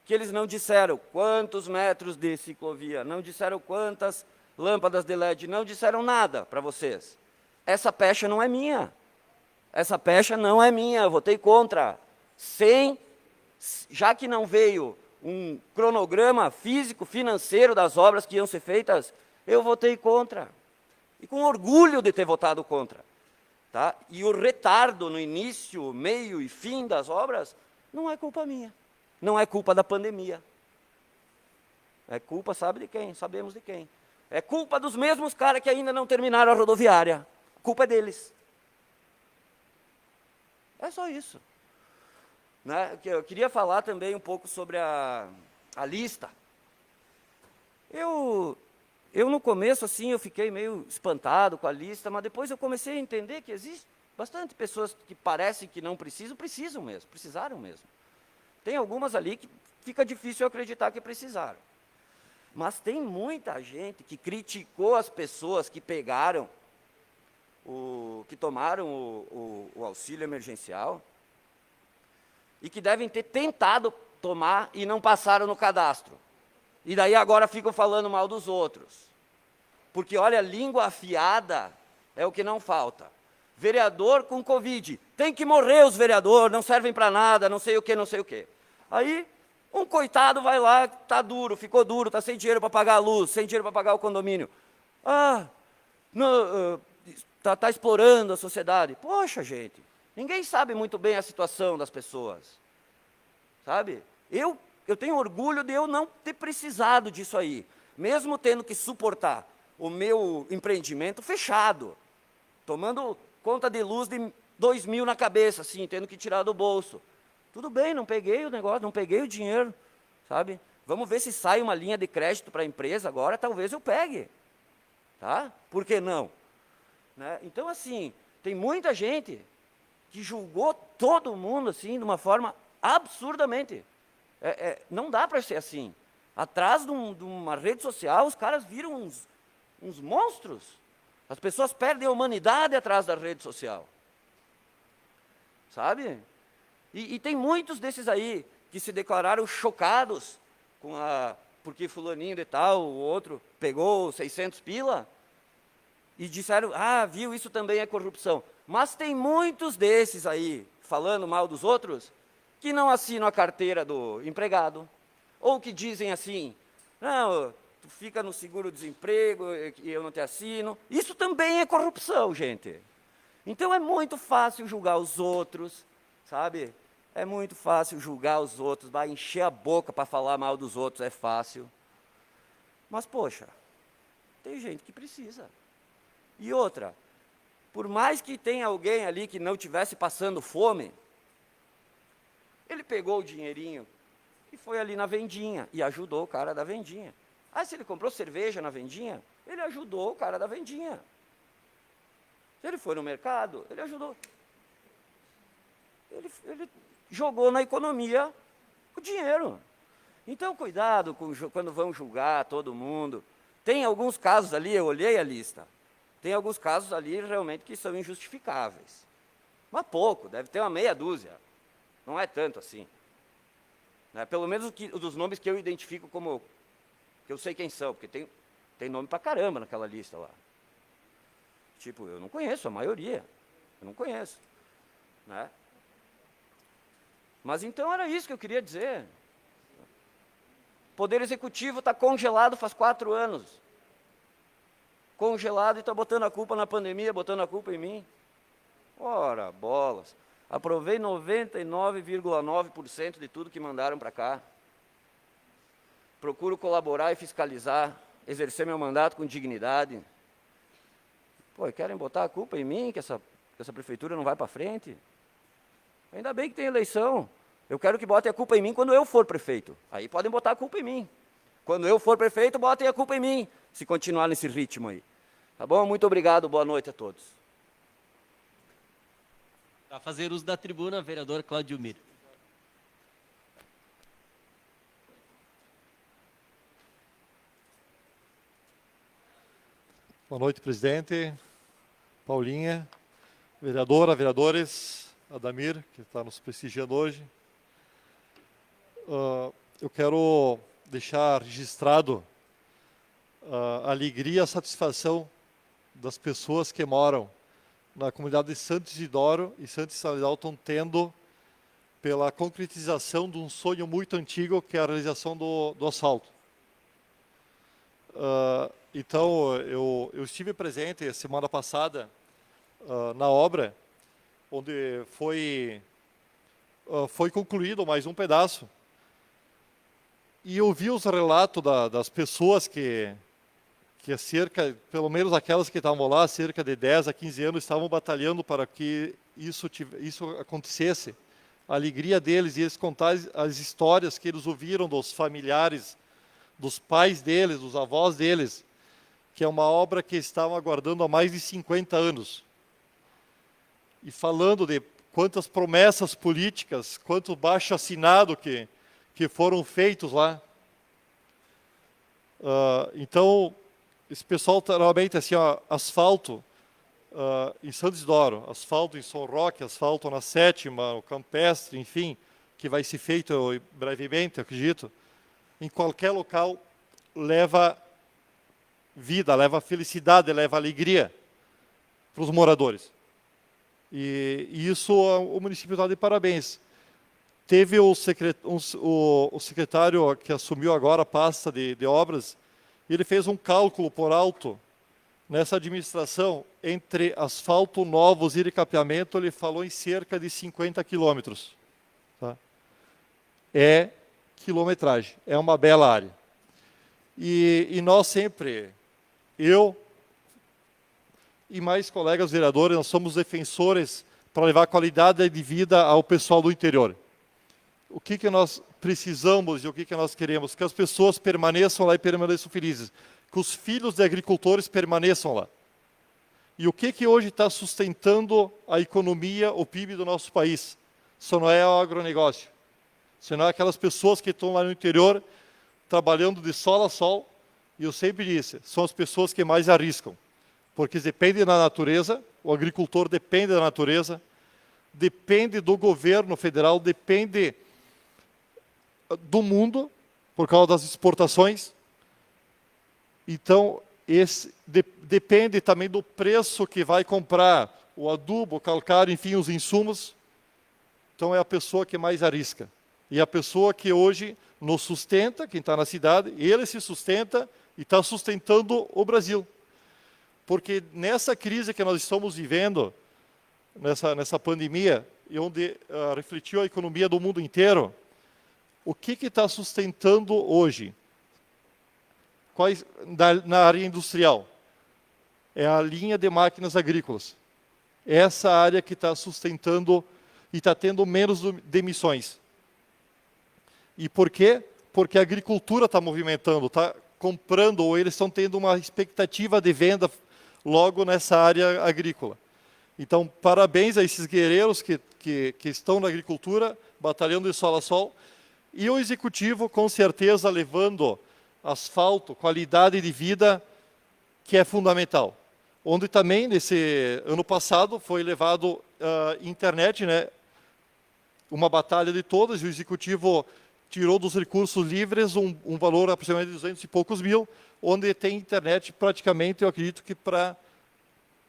S4: Que eles não disseram quantos metros de ciclovia, não disseram quantas lâmpadas de LED, não disseram nada para vocês. Essa pecha não é minha. Essa pecha não é minha, eu votei contra. Já que não veio um cronograma físico, financeiro das obras que iam ser feitas, eu votei contra. E com orgulho de ter votado contra. Tá? E o retardo no início, meio e fim das obras não é culpa minha. Não é culpa da pandemia. É culpa, sabe de quem? Sabemos de quem. É culpa dos mesmos caras que ainda não terminaram a rodoviária. A culpa é deles. É só isso. Né? Eu queria falar também um pouco sobre a lista. Eu no começo, assim, eu fiquei meio espantado com a lista, mas depois eu comecei a entender que existe bastante pessoas que parecem que não precisam mesmo, precisaram mesmo. Tem algumas ali que fica difícil eu acreditar que precisaram. Mas tem muita gente que criticou as pessoas que pegaram, que tomaram o auxílio emergencial, e que devem ter tentado tomar e não passaram no cadastro. E daí agora ficam falando mal dos outros. Porque, olha, língua afiada é o que não falta. Vereador com Covid. Tem que morrer os vereadores, não servem para nada, não sei o que, não sei o que. Aí, um coitado vai lá, está duro, ficou duro, está sem dinheiro para pagar a luz, sem dinheiro para pagar o condomínio. Está explorando a sociedade. Poxa, gente, ninguém sabe muito bem a situação das pessoas. Sabe? Eu tenho orgulho de eu não ter precisado disso aí. Mesmo tendo que suportar o meu empreendimento fechado. Tomando conta de luz de 2.000 na cabeça, assim, tendo que tirar do bolso. Tudo bem, não peguei o negócio, não peguei o dinheiro, sabe? Vamos ver se sai uma linha de crédito para a empresa agora, talvez eu pegue. Tá? Por que não? Né? Então, assim, tem muita gente que julgou todo mundo, assim, de uma forma absurdamente. Não dá para ser assim. Atrás de uma rede social, os caras viram uns monstros. As pessoas perdem a humanidade atrás da rede social. Sabe? E tem muitos desses aí que se declararam chocados porque fulaninho de tal, o outro, pegou 600 pila e disseram, viu, isso também é corrupção. Mas tem muitos desses aí, falando mal dos outros, que não assinam a carteira do empregado, ou que dizem assim, não, tu fica no seguro-desemprego e eu não te assino. Isso também é corrupção, gente. Então é muito fácil julgar os outros, sabe? É muito fácil julgar os outros, vai encher a boca para falar mal dos outros, é fácil. Mas, poxa, tem gente que precisa. E outra, por mais que tenha alguém ali que não estivesse passando fome, ele pegou o dinheirinho e foi ali na vendinha e ajudou o cara da vendinha. Se ele comprou cerveja na vendinha, ele ajudou o cara da vendinha. Se ele foi no mercado, ele ajudou. Ele jogou na economia o dinheiro. Então, cuidado quando vão julgar todo mundo. Tem alguns casos ali, eu olhei a lista, tem alguns casos ali realmente que são injustificáveis. Mas pouco, deve ter uma meia dúzia. Não é tanto assim. Pelo menos dos nomes que eu identifico como, que eu sei quem são, porque tem nome pra caramba naquela lista lá. Tipo, eu não conheço a maioria, eu não conheço. Né? Mas então era isso que eu queria dizer. O Poder Executivo está congelado faz 4 anos. Congelado e está botando a culpa na pandemia, botando a culpa em mim. Ora, bolas. Aprovei 99,9% de tudo que mandaram para cá. Procuro colaborar e fiscalizar, exercer meu mandato com dignidade. Pô, querem botar a culpa em mim, que essa prefeitura não vai para frente? Ainda bem que tem eleição. Eu quero que botem a culpa em mim quando eu for prefeito. Aí podem botar a culpa em mim. Quando eu for prefeito, botem a culpa em mim, se continuar nesse ritmo aí. Tá bom? Muito obrigado, boa noite a todos.
S1: Para fazer uso da tribuna, vereador Cláudio Mir.
S2: Boa noite, presidente, Paulinha, vereadores, Adamir, que está nos prestigiando hoje. Eu quero deixar registrado a alegria e a satisfação das pessoas que moram na comunidade de Santo Isidoro e Santo Isidoro estão tendo pela concretização de um sonho muito antigo, que é a realização do asfalto. Então, eu estive presente semana passada na obra, onde foi concluído mais um pedaço. E eu vi os relatos das pessoas que pelo menos aquelas que estavam lá, cerca de 10 a 15 anos, estavam batalhando para que isso acontecesse. A alegria deles, e eles contar as histórias que eles ouviram dos familiares, dos pais deles, dos avós deles, que é uma obra que estavam aguardando há mais de 50 anos. E falando de quantas promessas políticas, quanto baixo assinado que foram feitos lá. Então, esse pessoal realmente assim, asfalto em Santo Isidoro, asfalto em São Roque, asfalto na Sétima, o Campestre, enfim, que vai ser feito brevemente, acredito, em qualquer local leva vida, leva felicidade, leva alegria para os moradores. E isso o município está de parabéns. Teve o secretário que assumiu agora a pasta de obras, e ele fez um cálculo por alto nessa administração, entre asfalto novos e recapeamento, ele falou em cerca de 50 quilômetros. Tá? É quilometragem, é uma bela área. E nós sempre, eu e mais colegas vereadores, nós somos defensores para levar qualidade de vida ao pessoal do interior. O que nós precisamos e o que nós queremos? Que as pessoas permaneçam lá e permaneçam felizes. Que os filhos de agricultores permaneçam lá. E o que hoje está sustentando a economia, o PIB do nosso país? Só não é o agronegócio. Senão aquelas pessoas que estão lá no interior trabalhando de sol a sol, e eu sempre disse, são as pessoas que mais arriscam, porque dependem da natureza, o agricultor depende da natureza, depende do governo federal, depende do mundo, por causa das exportações. Então, depende também do preço que vai comprar o adubo, o calcário, enfim, os insumos. Então, é a pessoa que mais arrisca. E a pessoa que hoje nos sustenta, quem está na cidade, ele se sustenta e está sustentando o Brasil. Porque nessa crise que nós estamos vivendo, nessa pandemia, e onde refletiu a economia do mundo inteiro, o que está sustentando hoje? Na área industrial? É a linha de máquinas agrícolas. É essa área que está sustentando e está tendo menos demissões. E por quê? Porque a agricultura está movimentando, está comprando, ou eles estão tendo uma expectativa de venda logo nessa área agrícola. Então, parabéns a esses guerreiros que estão na agricultura, batalhando de sol a sol, e o executivo, com certeza, levando asfalto, qualidade de vida, que é fundamental. Onde também, nesse ano passado, foi levado internet, né, uma batalha de todas, e o executivo tirou dos recursos livres um valor aproximadamente de 200 e poucos mil, onde tem internet praticamente, eu acredito que para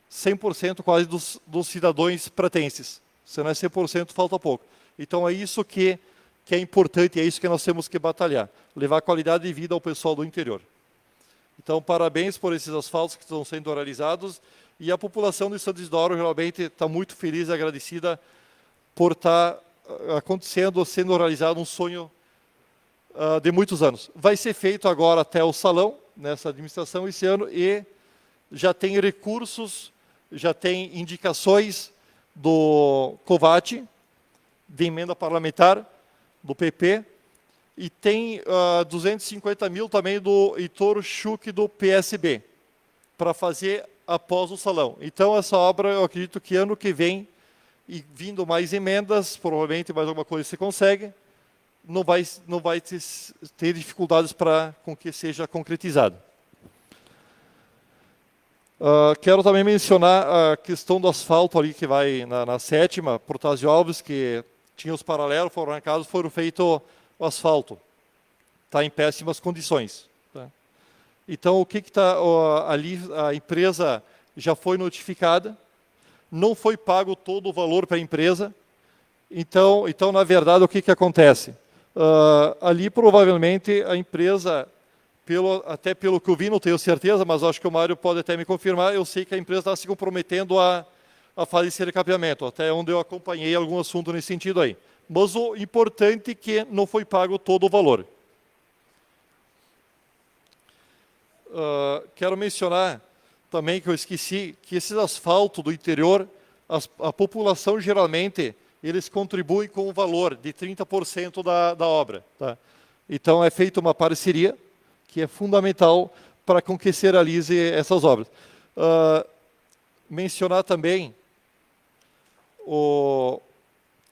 S2: 100% quase dos cidadãos pratenses. Se não é 100%, falta pouco. Então é isso que é importante, é isso que nós temos que batalhar, levar qualidade de vida ao pessoal do interior. Então, parabéns por esses asfaltos que estão sendo realizados, e a população de Santo Isidoro realmente está muito feliz e agradecida por estar acontecendo, sendo realizado um sonho de muitos anos. Vai ser feito agora até o salão, nessa administração, esse ano, e já tem recursos, já tem indicações do COVAT, de emenda parlamentar, do PP, e tem 250 mil também do Heitor Schuch, do PSB, para fazer após o salão. Então, essa obra, eu acredito que ano que vem, e vindo mais emendas, provavelmente mais alguma coisa se consegue, não vai ter dificuldades para com que seja concretizado. Quero também mencionar a questão do asfalto ali que vai na sétima, Protásio Alves, que tinha os paralelos, foram arrancados, foram feito o asfalto. Está em péssimas condições. Tá? Então, o que está ali, a empresa já foi notificada, não foi pago todo o valor para a empresa. Então, na verdade, o que acontece? Ali, provavelmente, a empresa, até pelo que eu vi, não tenho certeza, mas acho que o Mário pode até me confirmar, eu sei que a empresa está se comprometendo a fazer esse recapeamento, até onde eu acompanhei algum assunto nesse sentido aí. Mas o importante é que não foi pago todo o valor. Quero mencionar também, que eu esqueci, que esses asfaltos do interior, a população geralmente, eles contribuem com o valor de 30% da obra. Tá? Então, é feita uma parceria, que é fundamental para com que se realize essas obras. Mencionar também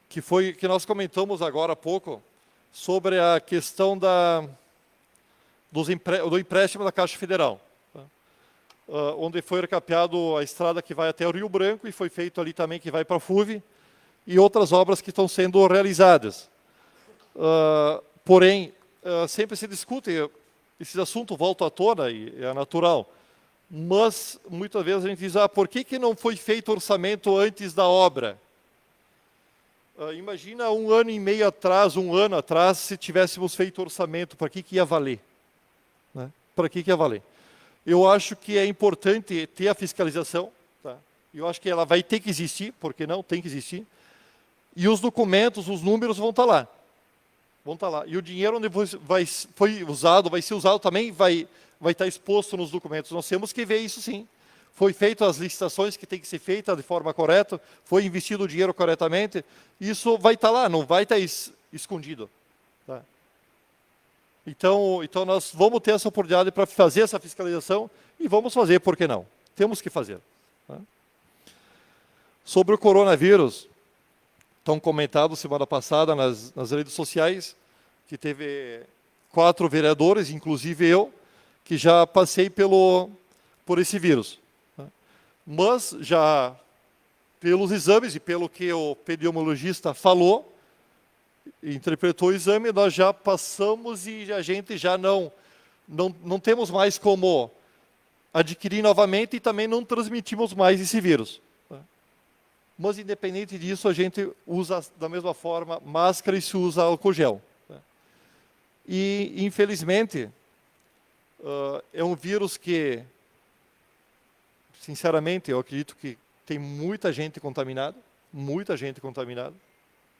S2: que nós comentamos agora há pouco, sobre a questão do empréstimo da Caixa Federal. Tá? Onde foi recapeado a estrada que vai até o Rio Branco, e foi feito ali também que vai para a FUV, e outras obras que estão sendo realizadas. Porém, sempre se discute, esses assuntos voltam à tona, e é natural, mas muitas vezes a gente diz, por que não foi feito orçamento antes da obra? Imagina um ano e meio atrás, um ano atrás, se tivéssemos feito orçamento, para que ia valer? Né? Para que ia valer? Eu acho que é importante ter a fiscalização, tá? Eu acho que ela vai ter que existir, porque não tem que existir, e os documentos, os números vão estar lá. Vão estar lá. E o dinheiro onde foi usado, vai ser usado também, vai estar exposto nos documentos. Nós temos que ver isso sim. Foi feito as licitações que tem que ser feita de forma correta, foi investido o dinheiro corretamente, isso vai estar lá, não vai estar escondido. Tá? Então, nós vamos ter essa oportunidade para fazer essa fiscalização, e vamos fazer, por que não? Temos que fazer. Tá? Sobre o coronavírus, tão comentado semana passada nas redes sociais, que teve 4 vereadores, inclusive eu, que já passei por esse vírus. Mas já pelos exames e pelo que o pneumologista falou, interpretou o exame, nós já passamos e a gente já não temos mais como adquirir novamente e também não transmitimos mais esse vírus. Mas, independente disso, a gente usa da mesma forma máscara e se usa álcool gel. E, infelizmente, é um vírus que, sinceramente, eu acredito que tem muita gente contaminada,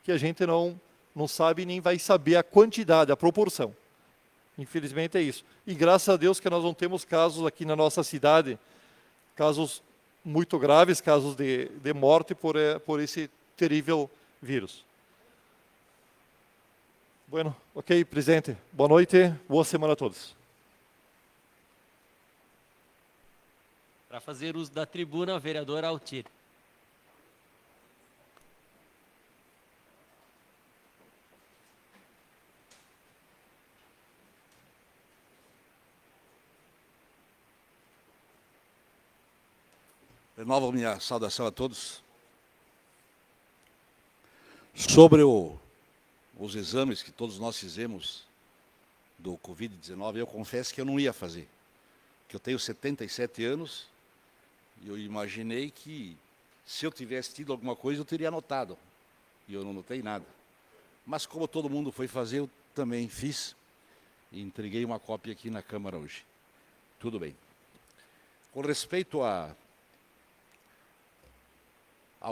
S2: que a gente não sabe nem vai saber a quantidade, a proporção. Infelizmente é isso. E graças a Deus que nós não temos casos aqui na nossa cidade, casos muito graves, casos de morte por esse terrível vírus. Bueno, ok, presidente. Boa noite, boa semana a todos.
S1: Para fazer uso da tribuna, vereador Altir.
S5: Renovo minha saudação a todos. Sobre os exames que todos nós fizemos do Covid-19, eu confesso que eu não ia fazer. Que eu tenho 77 anos e eu imaginei que se eu tivesse tido alguma coisa, eu teria anotado. E eu não notei nada. Mas como todo mundo foi fazer, eu também fiz e entreguei uma cópia aqui na Câmara hoje. Tudo bem. Com respeito ao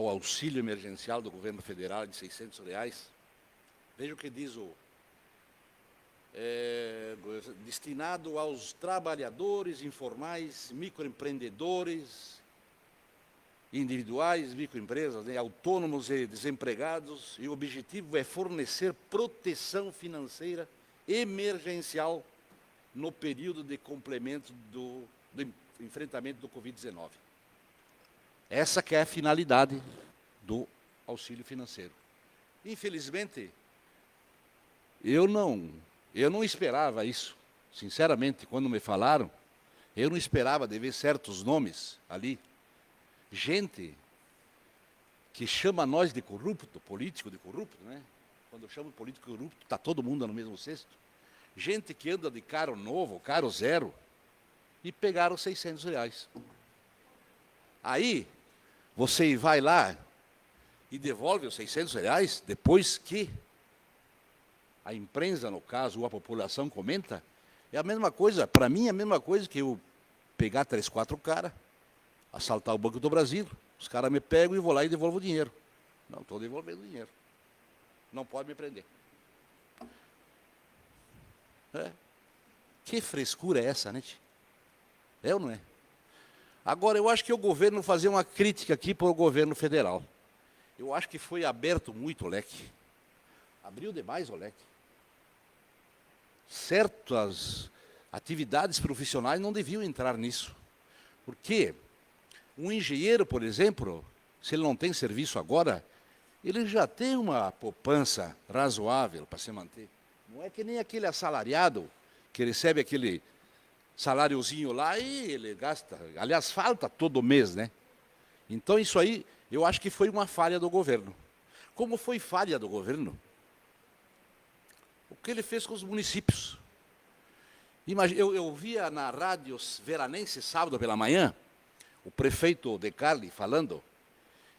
S5: auxílio emergencial do governo federal de R$600, veja o que diz destinado aos trabalhadores informais, microempreendedores, individuais, microempresas, autônomos e desempregados, e o objetivo é fornecer proteção financeira emergencial no período de complemento do enfrentamento do Covid-19. Essa que é a finalidade do auxílio financeiro. Infelizmente, eu não esperava isso. Sinceramente, quando me falaram, eu não esperava de ver certos nomes ali. Gente que chama nós de corrupto, político de corrupto, né? Quando eu chamo de político corrupto, está todo mundo no mesmo cesto. Gente que anda de carro novo, carro zero, e pegaram R$600. Aí, você vai lá e devolve os R$600 depois que a imprensa, no caso, ou a população comenta, é a mesma coisa, para mim é a mesma coisa que eu pegar 3, 4 caras, assaltar o Banco do Brasil, os caras me pegam e vou lá e devolvo o dinheiro. Não, estou devolvendo o dinheiro. Não pode me prender. Que frescura é essa, né? É ou não é? Agora, eu acho que o governo fazer uma crítica aqui para o governo federal. Eu acho que foi aberto muito o leque. Abriu demais o leque. Certas atividades profissionais não deviam entrar nisso. Porque um engenheiro, por exemplo, se ele não tem serviço agora, ele já tem uma poupança razoável para se manter. Não é que nem aquele assalariado que recebe aquele saláriozinho lá e ele gasta, aliás, falta todo mês, né? Então isso aí, eu acho que foi uma falha do governo. Como foi falha do governo? O que ele fez com os municípios? Eu via na rádio Veranense, sábado pela manhã, o prefeito De Carli falando,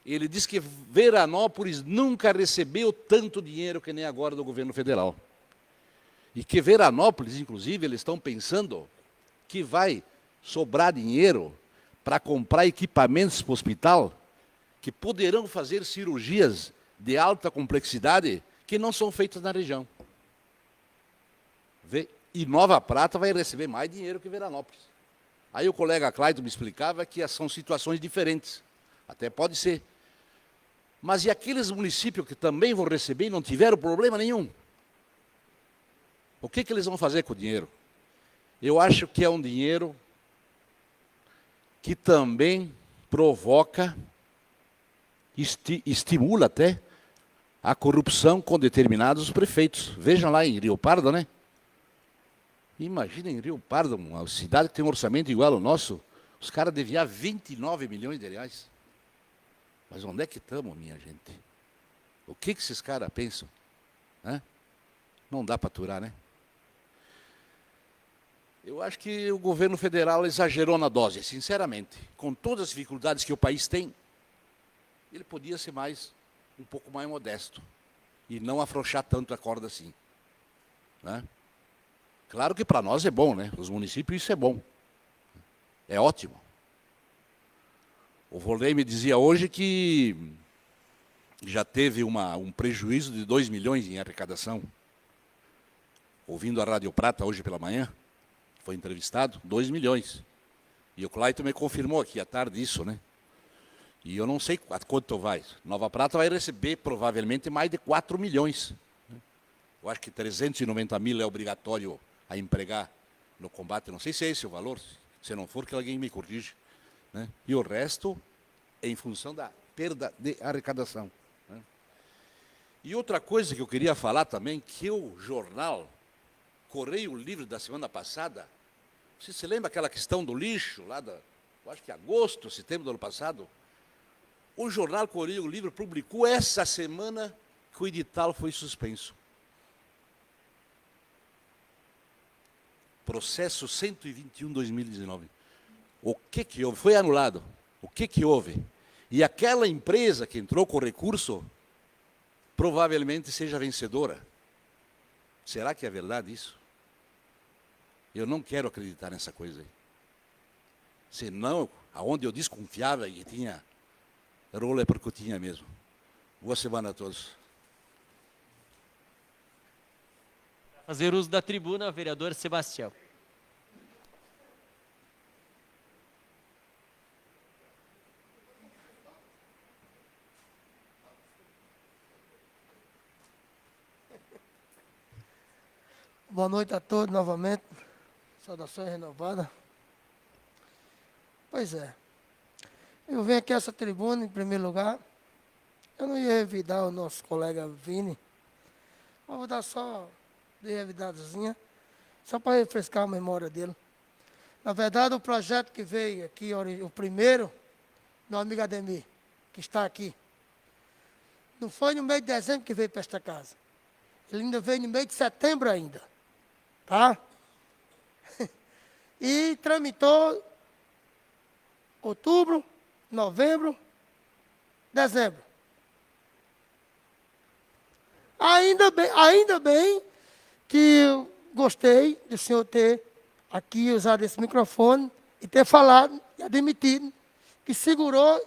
S5: ele disse que Veranópolis nunca recebeu tanto dinheiro que nem agora do governo federal. E que Veranópolis, inclusive, eles estão pensando que vai sobrar dinheiro para comprar equipamentos para o hospital que poderão fazer cirurgias de alta complexidade que não são feitas na região. E Nova Prata vai receber mais dinheiro que Veranópolis. Aí o colega Clayton me explicava que são situações diferentes. Até pode ser. Mas e aqueles municípios que também vão receber e não tiveram problema nenhum? O que eles vão fazer com o dinheiro? Eu acho que é um dinheiro que também provoca, estimula até, a corrupção com determinados prefeitos. Vejam lá em Rio Pardo, né? Imagina em Rio Pardo, uma cidade que tem um orçamento igual ao nosso, os caras deviam 29 milhões de reais. Mas onde é que estamos, minha gente? O que esses caras pensam? Hã? Não dá para aturar, né? Eu acho que o governo federal exagerou na dose, sinceramente. Com todas as dificuldades que o país tem, ele podia ser um pouco mais modesto e não afrouxar tanto a corda assim. Né? Claro que para nós é bom, né? Os municípios isso é bom. É ótimo. O Volney me dizia hoje que já teve um prejuízo de 2 milhões em arrecadação. Ouvindo a Rádio Prata hoje pela manhã, foi entrevistado, 2 milhões. E o Clayton me confirmou aqui à tarde isso, né? E eu não sei a quanto vai. Nova Prata vai receber provavelmente mais de 4 milhões. Eu acho que 390 mil é obrigatório a empregar no combate. Não sei se é esse o valor. Se não for, que alguém me corrige. Né? E o resto é em função da perda de arrecadação. Né? E outra coisa que eu queria falar também, que o jornal Correio Livre da semana passada, você se lembra aquela questão do lixo, lá eu acho que agosto, setembro do ano passado? O jornal Correio Livre publicou essa semana que o edital foi suspenso. Processo 121/2019. O que houve? Foi anulado. O que houve? E aquela empresa que entrou com recurso, provavelmente seja vencedora. Será que é verdade isso? Eu não quero acreditar nessa coisa aí. Senão, aonde eu desconfiava que tinha rolo é porque eu tinha mesmo. Boa semana a todos.
S1: Fazer uso da tribuna, vereador Sebastião.
S6: Boa noite a todos novamente. Saudações renovadas. Pois é. Eu venho aqui a essa tribuna, em primeiro lugar. Eu não ia revidar o nosso colega Vini, mas vou dar só de revidadozinha, só para refrescar a memória dele. Na verdade, o projeto que veio aqui, o primeiro, meu amigo Ademir, que está aqui, não foi no mês de dezembro que veio para esta casa. Ele ainda veio no mês de setembro ainda. Tá? E tramitou outubro, novembro, dezembro. Ainda bem que eu gostei do senhor ter aqui usado esse microfone e ter falado e admitido que segurou.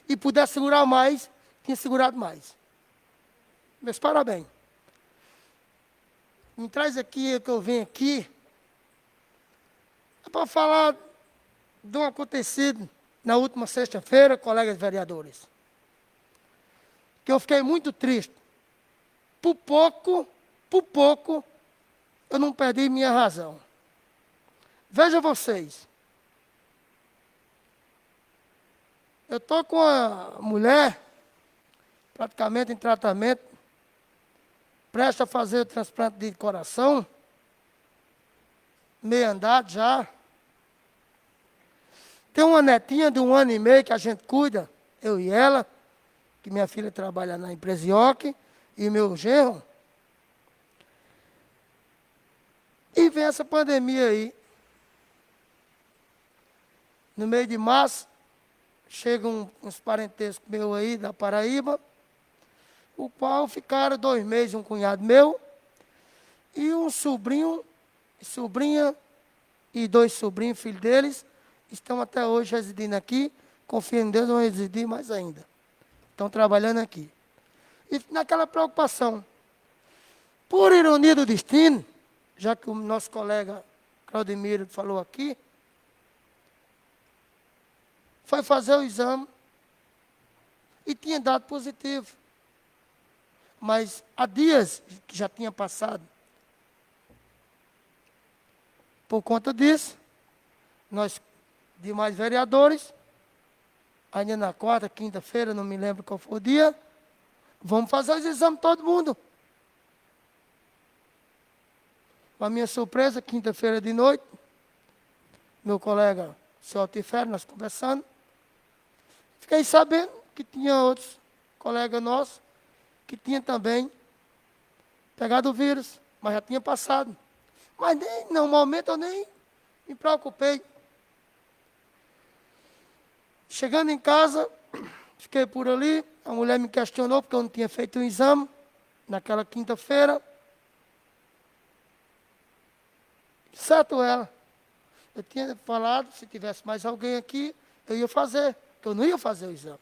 S6: E puder segurar mais, tinha segurado mais. Meus parabéns. Me traz aqui, que eu venho aqui, é para falar de um acontecido na última sexta-feira, colegas vereadores. Que eu fiquei muito triste. Por pouco, eu não perdi minha razão. Veja vocês. Eu estou com a mulher, praticamente em tratamento, presta a fazer o transplante de coração, meio andado já. Tem uma netinha de 1 ano e meio que a gente cuida, eu e ela, que minha filha trabalha na empresa IOC, e meu genro. E vem essa pandemia aí. No mês de março, chegam uns parentescos meus aí da Paraíba, o qual ficaram 2 meses, um cunhado meu, e um sobrinho, sobrinha, e 2 sobrinhos, filhos deles, estão até hoje residindo aqui, confio em Deus, vão residir mais ainda. Estão trabalhando aqui. E naquela preocupação, por ironia do destino, já que o nosso colega Claudemiro falou aqui, foi fazer o exame e tinha dado positivo. Mas há dias que já tinha passado. Por conta disso, nós, demais vereadores, ainda na quarta, quinta-feira, não me lembro qual foi o dia, vamos fazer os exames todo mundo. Para minha surpresa, quinta-feira de noite, meu colega, o senhor Altifero, nós conversando, fiquei sabendo que tinha outros colegas nossos que tinham também pegado o vírus, mas já tinha passado. Mas no momento eu nem me preocupei. Chegando em casa, fiquei por ali, a mulher me questionou porque eu não tinha feito o exame naquela quinta-feira. Certo ela. Eu tinha falado, se tivesse mais alguém aqui, eu ia fazer, porque eu não ia fazer o exame.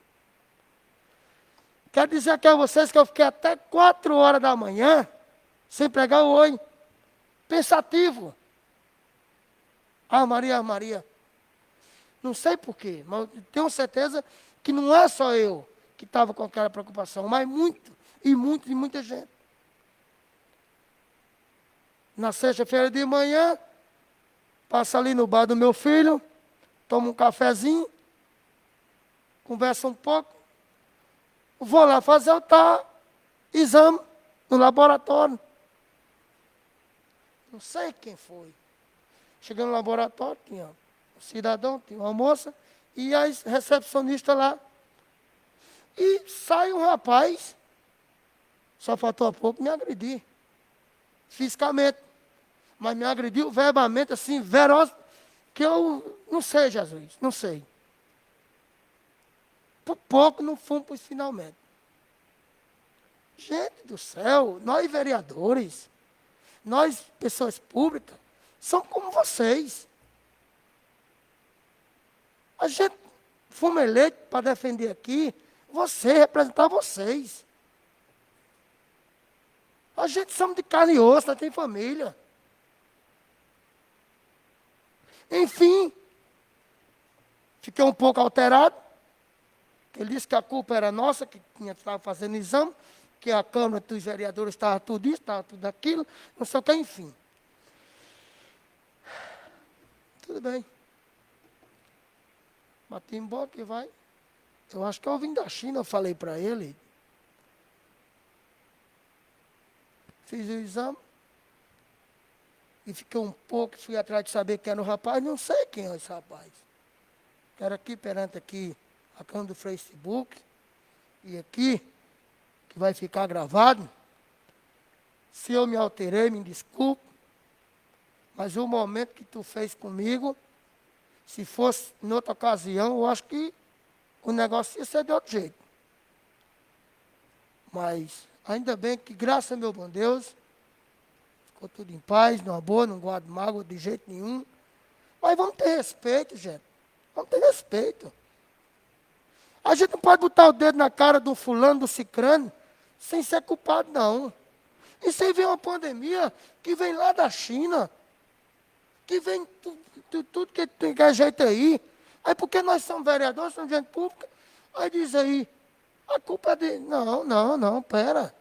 S6: Quero dizer aqui a vocês que eu fiquei até 4 horas da manhã, sem pregar o olho, pensativo. Ah, Maria, Maria. Não sei porquê, mas eu tenho certeza que não é só eu que estava com aquela preocupação, mas muita gente. Na sexta-feira de manhã, passo ali no bar do meu filho, tomo um cafezinho, conversa um pouco, vou lá fazer o exame no laboratório. Não sei quem foi. Chegando no laboratório, tinha um cidadão, tinha uma moça, e a recepcionista lá. E sai um rapaz, só faltou há pouco me agredir, fisicamente. Mas me agrediu verbalmente, assim, veroz, que eu não sei, Jesus, não sei. Por pouco não fomos para os finalmente. Gente do céu, nós vereadores, nós pessoas públicas, somos como vocês. A gente fomos eleitos para defender aqui, representar vocês. A gente somos de carne e osso, nós temos família. Enfim, fiquei um pouco alterado. Ele disse que a culpa era nossa, que estava fazendo exame, que a Câmara dos Vereadores estava tudo isso, estava tudo aquilo, não sei o que, enfim. Tudo bem. Bati embora que vai. Eu acho que eu vim da China, eu falei para ele. Fiz o exame. E fiquei um pouco, fui atrás de saber quem era o rapaz, não sei quem é esse rapaz. Quero aqui, perante aqui, a câmera do Facebook, e aqui, que vai ficar gravado. Se eu me alterei, me desculpe, mas o momento que tu fez comigo, se fosse em outra ocasião, eu acho que o negócio ia ser de outro jeito. Mas, ainda bem que, graças a meu bom Deus, ficou tudo em paz, numa boa, não guardo mágoa de jeito nenhum. Mas vamos ter respeito, gente. Vamos ter respeito. A gente não pode botar o dedo na cara do fulano, do cicrano, sem ser culpado, não. E sem ver uma pandemia que vem lá da China, que vem tudo que tem jeito aí. Aí porque nós somos vereadores, somos gente pública, aí diz aí, a culpa é de... Não, pera.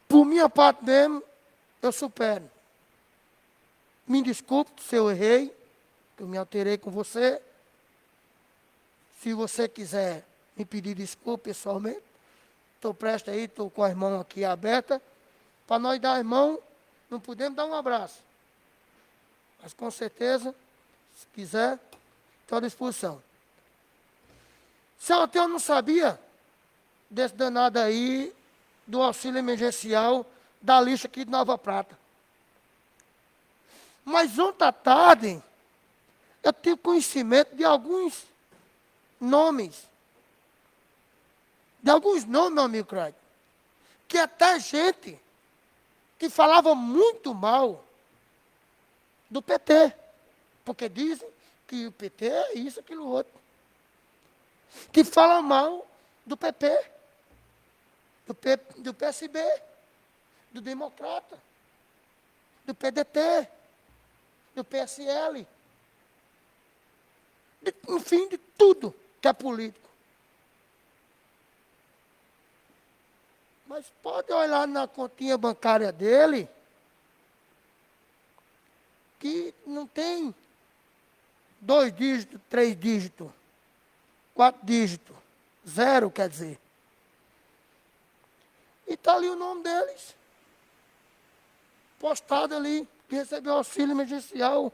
S6: Por minha parte mesmo, eu supero. Me desculpe se eu errei, que eu me alterei com você. Se você quiser me pedir desculpa pessoalmente, estou prestes aí, estou com as mãos aqui abertas. Para nós dar as mãos, não podemos dar um abraço. Mas com certeza, se quiser, estou à disposição. Se eu não sabia desse danado aí, do auxílio emergencial da lista aqui de Nova Prata. Mas ontem à tarde, eu tive conhecimento de alguns nomes. De alguns nomes, meu amigo Craig. Que até gente que falava muito mal do PT. Porque dizem que o PT é isso, aquilo, outro. Que fala mal do PP. Do PSB, do Democrata, do PDT, do PSL, enfim, de tudo que é político. Mas pode olhar na continha bancária dele, que não tem 2 dígitos, 3 dígitos, 4 dígitos, 0 quer dizer. E está ali o nome deles. Postado ali, que recebeu auxílio emergencial.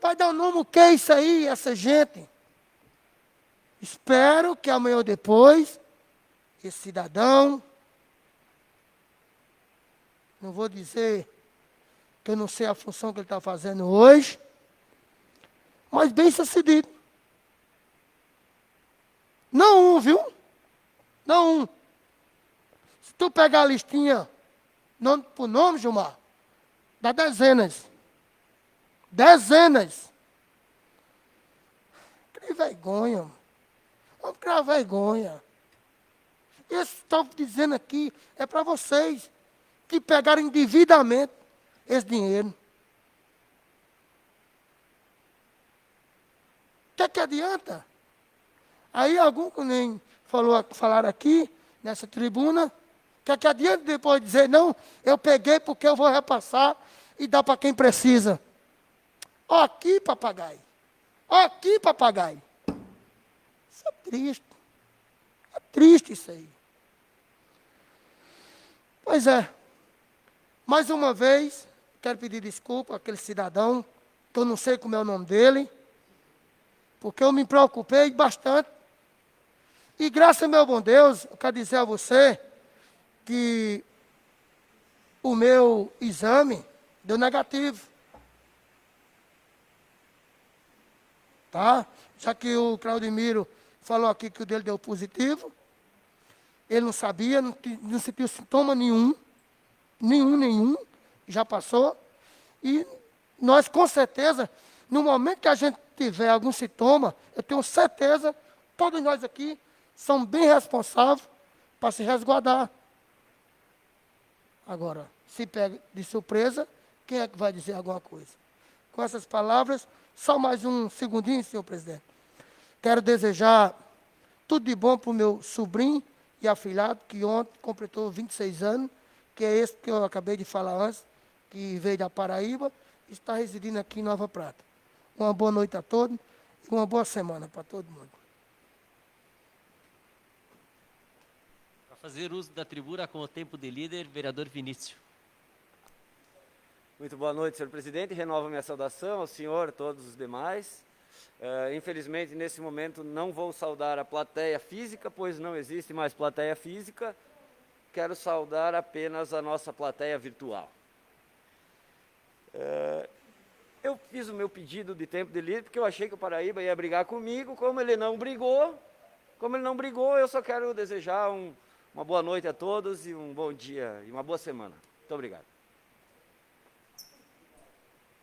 S6: Vai dar o nome o que é isso aí, essa gente? Espero que amanhã ou depois, esse cidadão, não vou dizer que eu não sei a função que ele está fazendo hoje, mas bem sucedido. Não um, viu? Não um. Se tu pegar a listinha, nome por nome, Gilmar, dá dezenas. Dezenas. Que vergonha. Vamos criar vergonha. Isso que estou dizendo aqui é para vocês que pegaram indevidamente esse dinheiro. O que adianta? Aí algum que nem falaram aqui, nessa tribuna, que adianta depois dizer, não, eu peguei porque eu vou repassar e dar para quem precisa. Ó aqui, papagaio. Ó aqui, papagaio. Isso é triste. É triste isso aí. Pois é. Mais uma vez, quero pedir desculpa àquele cidadão, que eu não sei como é o nome dele, porque eu me preocupei bastante. E graças ao meu bom Deus, eu quero dizer a você que o meu exame deu negativo. Tá? Já que o Claudemiro falou aqui que o dele deu positivo, ele não sabia, não sentiu sintoma nenhum, já passou. E nós, com certeza, no momento que a gente tiver algum sintoma, eu tenho certeza, todos nós aqui somos bem responsáveis para se resguardar. Agora, se pega de surpresa, quem é que vai dizer alguma coisa? Com essas palavras, só mais um segundinho, senhor presidente. Quero desejar tudo de bom para o meu sobrinho e afilhado, que ontem completou 26 anos, que é esse que eu acabei de falar antes, que veio da Paraíba e está residindo aqui em Nova Prata. Uma boa noite a todos e uma boa semana para todo mundo.
S1: Para fazer uso da tribuna com o tempo de líder, vereador Vinícius.
S4: Muito boa noite, senhor presidente. Renovo minha saudação ao senhor e todos os demais. Infelizmente, nesse momento, não vou saudar a plateia física, pois não existe mais plateia física. Quero saudar apenas a nossa plateia virtual. Eu fiz o meu pedido de tempo de líder, porque eu achei que o Paraíba ia brigar comigo. Como ele não brigou, eu só quero desejar uma boa noite a todos e um bom dia e uma boa semana. Muito obrigado.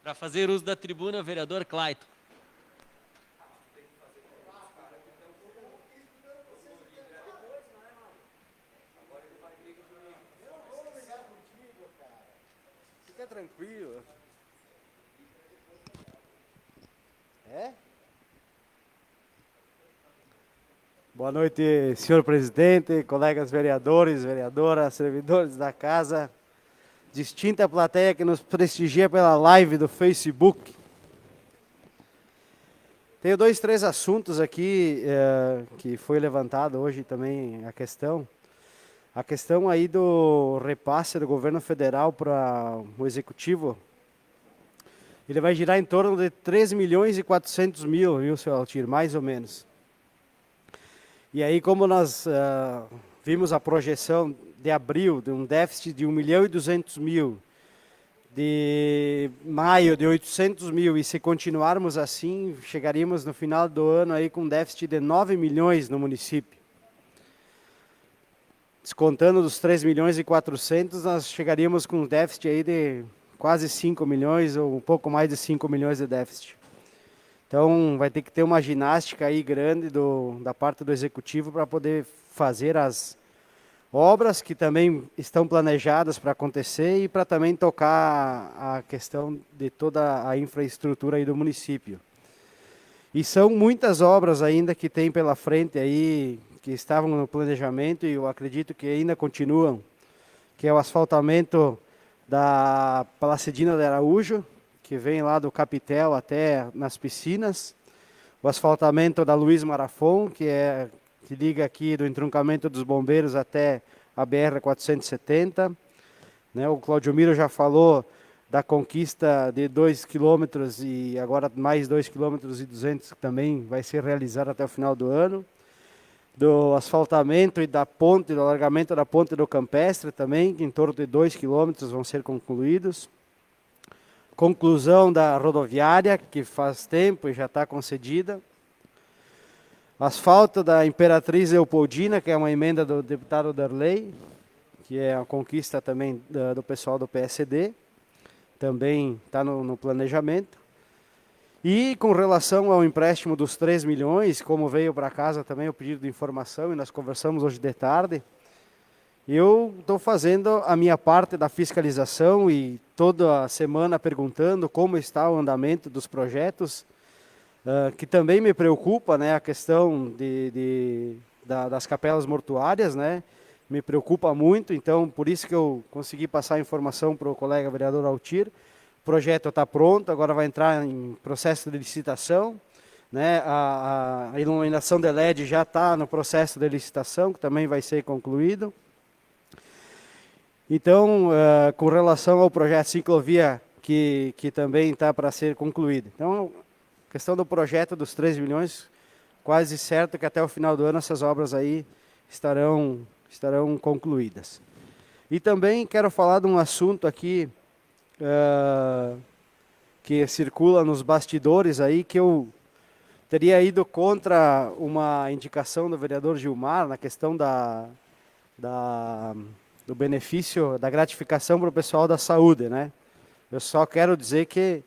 S1: Para fazer uso da tribuna, vereador Claito.
S4: Fica tranquilo.
S8: Boa noite, senhor presidente, colegas vereadores, vereadoras, servidores da casa, distinta plateia que nos prestigia pela live do Facebook. Tenho 2, 3 assuntos aqui que foi levantado hoje também a questão aí do repasse do governo federal para o executivo. Ele vai girar em torno de 3.400.000, viu, seu Altir, mais ou menos. E aí, como nós vimos a projeção de abril de um déficit de 1.200.000, de maio de 800.000, e se continuarmos assim, chegaríamos no final do ano aí com um déficit de 9 milhões no município. Descontando dos 3.400.000, nós chegaríamos com um déficit aí de quase 5 milhões, ou um pouco mais de 5 milhões de déficit. Então, vai ter que ter uma ginástica aí grande da parte do executivo para poder fazer as obras que também estão planejadas para acontecer e para também tocar a questão de toda a infraestrutura aí do município. E são muitas obras ainda que tem pela frente aí, que estavam no planejamento e eu acredito que ainda continuam, que é o asfaltamento da Placidina de Araújo, que vem lá do Capitel até nas piscinas, o asfaltamento da Luiz Marafon, que que liga aqui do entroncamento dos bombeiros até a BR-470. Né? O Claudio Miro já falou da conquista de 2 quilômetros e agora mais 2,2 km que também vai ser realizado até o final do ano. Do asfaltamento e da ponte, do alargamento da ponte do Campestre também, que em torno de 2 quilômetros vão ser concluídos. Conclusão da rodoviária, que faz tempo e já está concedida. Asfalto da Imperatriz Leopoldina, que é uma emenda do deputado Darley, que é a conquista também do pessoal do PSD, também está no planejamento. E com relação ao empréstimo dos 3 milhões, como veio para casa também o pedido de informação, e nós conversamos hoje de tarde, eu estou fazendo a minha parte da fiscalização e toda a semana perguntando como está o andamento dos projetos, que também me preocupa, né, a questão das capelas mortuárias, né, me preocupa muito, então por isso que eu consegui passar a informação para o colega vereador Altir. O projeto está pronto, agora vai entrar em processo de licitação, né, a iluminação de LED já está no processo de licitação, que também vai ser concluído. Então, com relação ao projeto ciclovia, que também está para ser concluído. Então, a questão do projeto dos 3 milhões, quase certo que até o final do ano essas obras aí estarão concluídas. E também quero falar de um assunto aqui que circula nos bastidores aí, que eu teria ido contra uma indicação do vereador Gilmar na questão do benefício, da gratificação para o pessoal da saúde, né? Eu só quero dizer que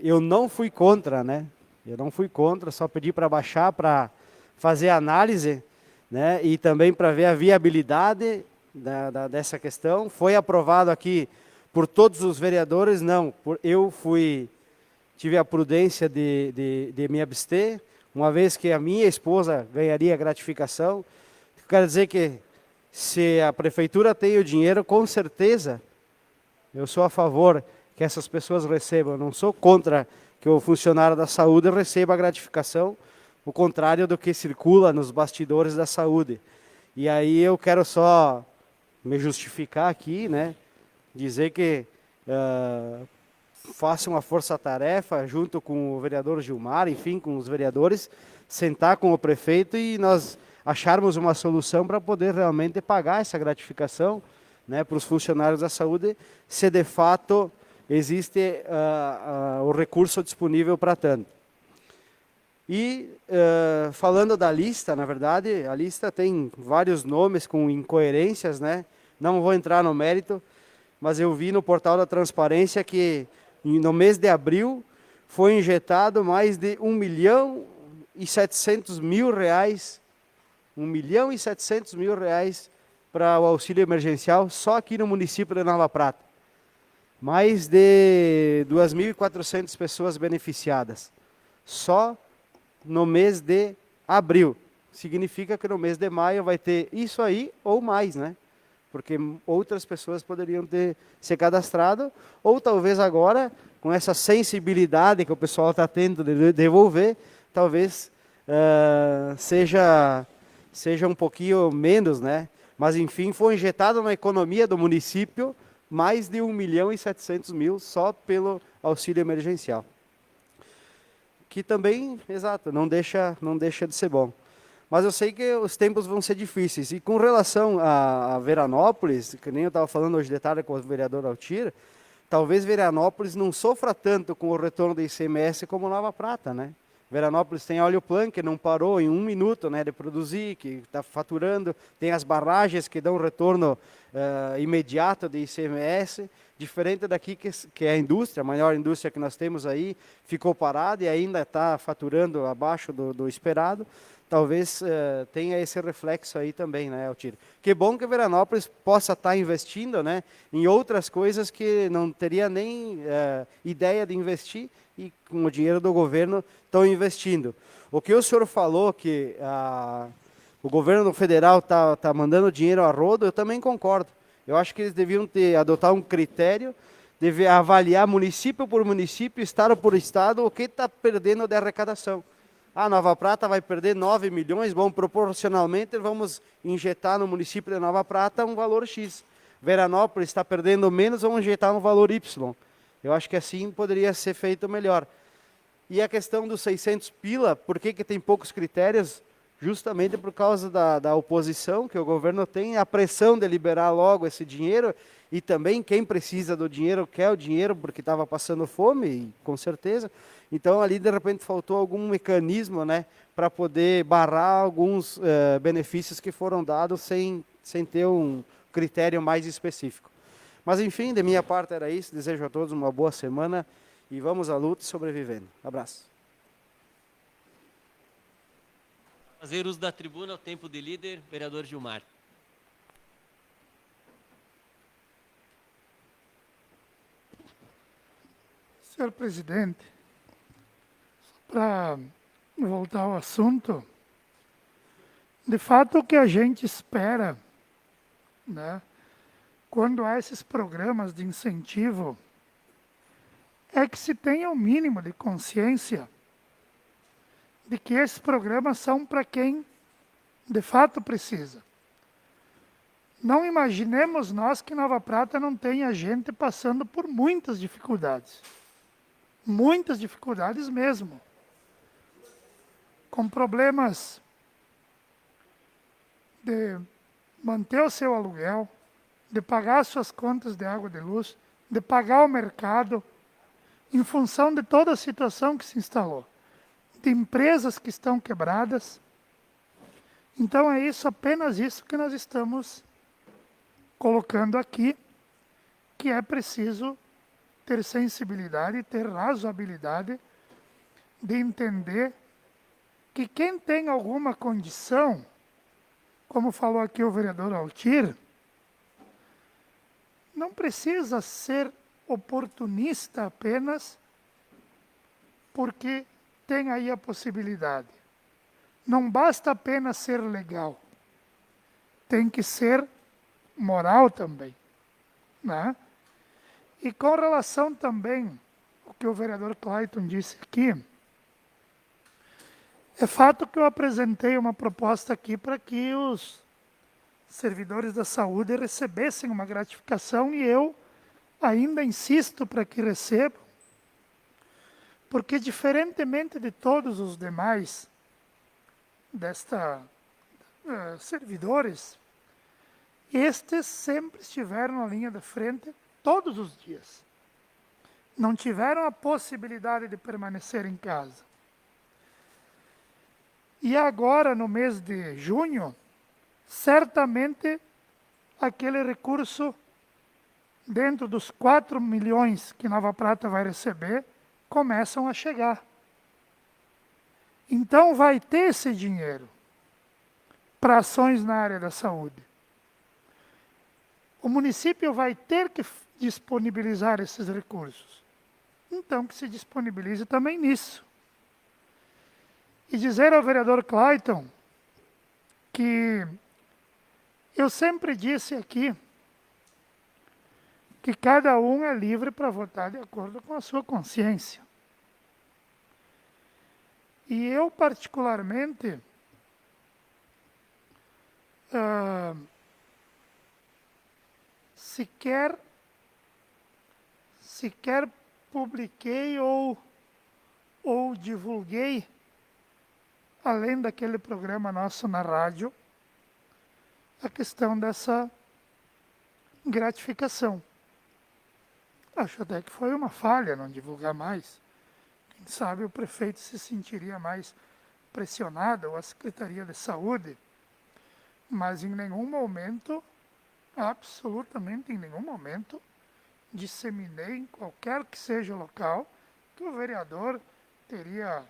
S8: eu não fui contra, né? Eu não fui contra, só pedi para baixar, para fazer análise, né? E também para ver a viabilidade dessa questão. Foi aprovado aqui por todos os vereadores, não. Eu tive a prudência de me abster, uma vez que a minha esposa ganharia gratificação. Quero dizer que se a prefeitura tem o dinheiro, com certeza eu sou a favor que essas pessoas recebam. Eu não sou contra que o funcionário da saúde receba a gratificação, o contrário do que circula nos bastidores da saúde. E aí eu quero só me justificar aqui, né? Dizer que faça uma força-tarefa junto com o vereador Gilmar, enfim, com os vereadores, sentar com o prefeito e nós acharmos uma solução para poder realmente pagar essa gratificação, né, para os funcionários da saúde, se de fato existe o recurso disponível para tanto. E falando da lista, na verdade, a lista tem vários nomes com incoerências, né? Não vou entrar no mérito, mas eu vi no portal da transparência que no mês de abril foi injetado mais de 1.700.000 reais, 1.700.000 reais para o auxílio emergencial só aqui no município de Nova Prata. Mais de 2.400 pessoas beneficiadas, só no mês de abril. Significa que no mês de maio vai ter isso aí ou mais, né? Porque outras pessoas poderiam ter se cadastrado, ou talvez agora, com essa sensibilidade que o pessoal está tendo de devolver, talvez seja um pouquinho menos, né? Mas, enfim, foi injetado na economia do município mais de 1.700.000 só pelo auxílio emergencial. Que também, exato, não deixa de ser bom. Mas eu sei que os tempos vão ser difíceis. E com relação a Veranópolis, que nem eu estava falando hoje de tarde com o vereador Altir, talvez Veranópolis não sofra tanto com o retorno do ICMS como Nova Prata, né? Veranópolis tem óleo plan, que não parou em 1 minuto, né, de produzir, que está faturando, tem as barragens que dão retorno imediato de ICMS, diferente daqui que é a indústria, a maior indústria que nós temos aí, ficou parada e ainda está faturando abaixo do esperado. Talvez tenha esse reflexo aí também, né, Altir? Que bom que Veranópolis possa estar investindo, né, em outras coisas que não teria nem ideia de investir e com o dinheiro do governo estão investindo. O que o senhor falou que o governo federal está mandando dinheiro a rodo, eu também concordo. Eu acho que eles deviam adotar um critério, deve avaliar município por município, estado por estado, o que está perdendo de arrecadação. Nova Prata vai perder 9 milhões, bom, proporcionalmente vamos injetar no município de Nova Prata um valor X. Veranópolis está perdendo menos, vamos injetar um valor Y. Eu acho que assim poderia ser feito melhor. E a questão dos 600 pila, por que tem poucos critérios? Justamente por causa da oposição que o governo tem, a pressão de liberar logo esse dinheiro, e também quem precisa do dinheiro quer o dinheiro porque estava passando fome, e, com certeza. Então ali de repente faltou algum mecanismo, né, para poder barrar alguns benefícios que foram dados sem ter um critério mais específico. Mas enfim, de minha parte era isso, desejo a todos uma boa semana e vamos à luta e sobrevivendo. Abraço.
S1: Fazer uso da tribuna, o tempo de líder, vereador Gilmar.
S7: Senhor presidente, para voltar ao assunto, de fato o que a gente espera, né, quando há esses programas de incentivo, é que se tenha o mínimo de consciência de que esses programas são para quem de fato precisa. Não imaginemos nós que Nova Prata não tenha gente passando por muitas dificuldades mesmo, com problemas de manter o seu aluguel, de pagar suas contas de água e de luz, de pagar o mercado, em função de toda a situação que se instalou, de empresas que estão quebradas. Então é isso, apenas isso que nós estamos colocando aqui, que é preciso ter sensibilidade, ter razoabilidade de entender que quem tem alguma condição, como falou aqui o vereador Altir, não precisa ser oportunista apenas porque tem aí a possibilidade. Não basta apenas ser legal, tem que ser moral também, né? E com relação também ao que o vereador Clayton disse aqui, é fato que eu apresentei uma proposta aqui para que os servidores da saúde recebessem uma gratificação e eu ainda insisto para que recebam, porque diferentemente de todos os demais servidores, estes sempre estiveram na linha da frente todos os dias. Não tiveram a possibilidade de permanecer em casa. E agora, no mês de junho, certamente aquele recurso, dentro dos 4 milhões que Nova Prata vai receber, começam a chegar. Então vai ter esse dinheiro para ações na área da saúde. O município vai ter que disponibilizar esses recursos. Então que se disponibilize também nisso. E dizer ao vereador Clayton que eu sempre disse aqui que cada um é livre para votar de acordo com a sua consciência. E eu, particularmente, sequer publiquei ou divulguei, além daquele programa nosso na rádio, a questão dessa gratificação. Acho até que foi uma falha não divulgar mais. Quem sabe o prefeito se sentiria mais pressionado, ou a Secretaria de Saúde, mas em nenhum momento, absolutamente em nenhum momento, disseminei em qualquer que seja o local que o vereador teria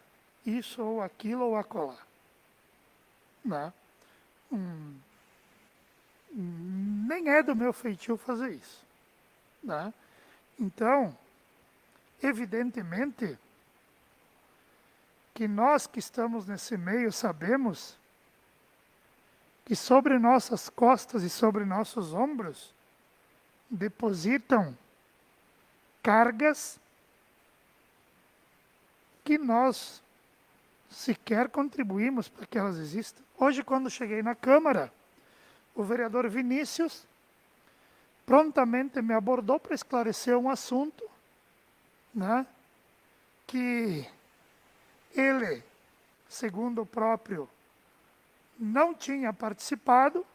S7: isso ou aquilo ou acolá. Né? Nem é do meu feitio fazer isso. Né? Então, evidentemente, que nós que estamos nesse meio sabemos que sobre nossas costas e sobre nossos ombros depositam cargas que nós sequer contribuímos para que elas existam. Hoje, quando cheguei na Câmara, o vereador Vinícius prontamente me abordou para esclarecer um assunto, né, que ele, segundo o próprio, não tinha participado,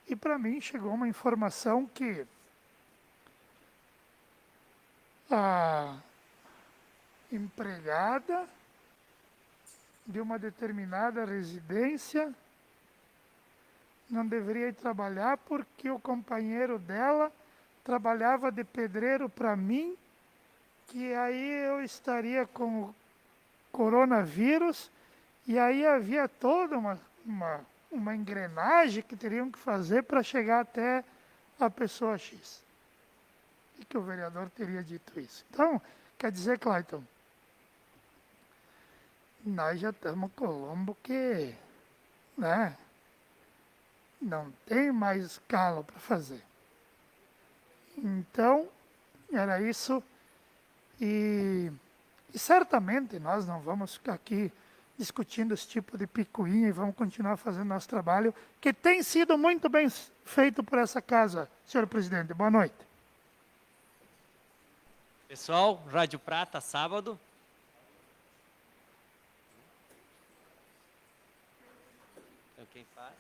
S7: e para mim chegou uma informação que a empregada de uma determinada residência não deveria ir trabalhar porque o companheiro dela trabalhava de pedreiro para mim, que aí eu estaria com o coronavírus, e aí havia toda uma engrenagem que teriam que fazer para chegar até a pessoa X. E que o vereador teria dito isso. Então, quer dizer, Clayton, nós já estamos Colombo que, né, não tem mais calo para fazer. Então, era isso. E certamente nós não vamos ficar aqui discutindo esse tipo de picuinha e vamos continuar fazendo nosso trabalho, que tem sido muito bem feito por essa casa, senhor presidente. Boa noite.
S1: Pessoal, Rádio Prata, sábado. Então, quem faz?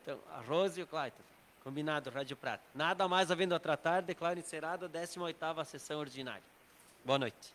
S1: Então, a Rose e o Clayton. Combinado, Rádio Prata. Nada mais havendo a tratar, declaro encerrada a 18ª sessão ordinária. Boa noite.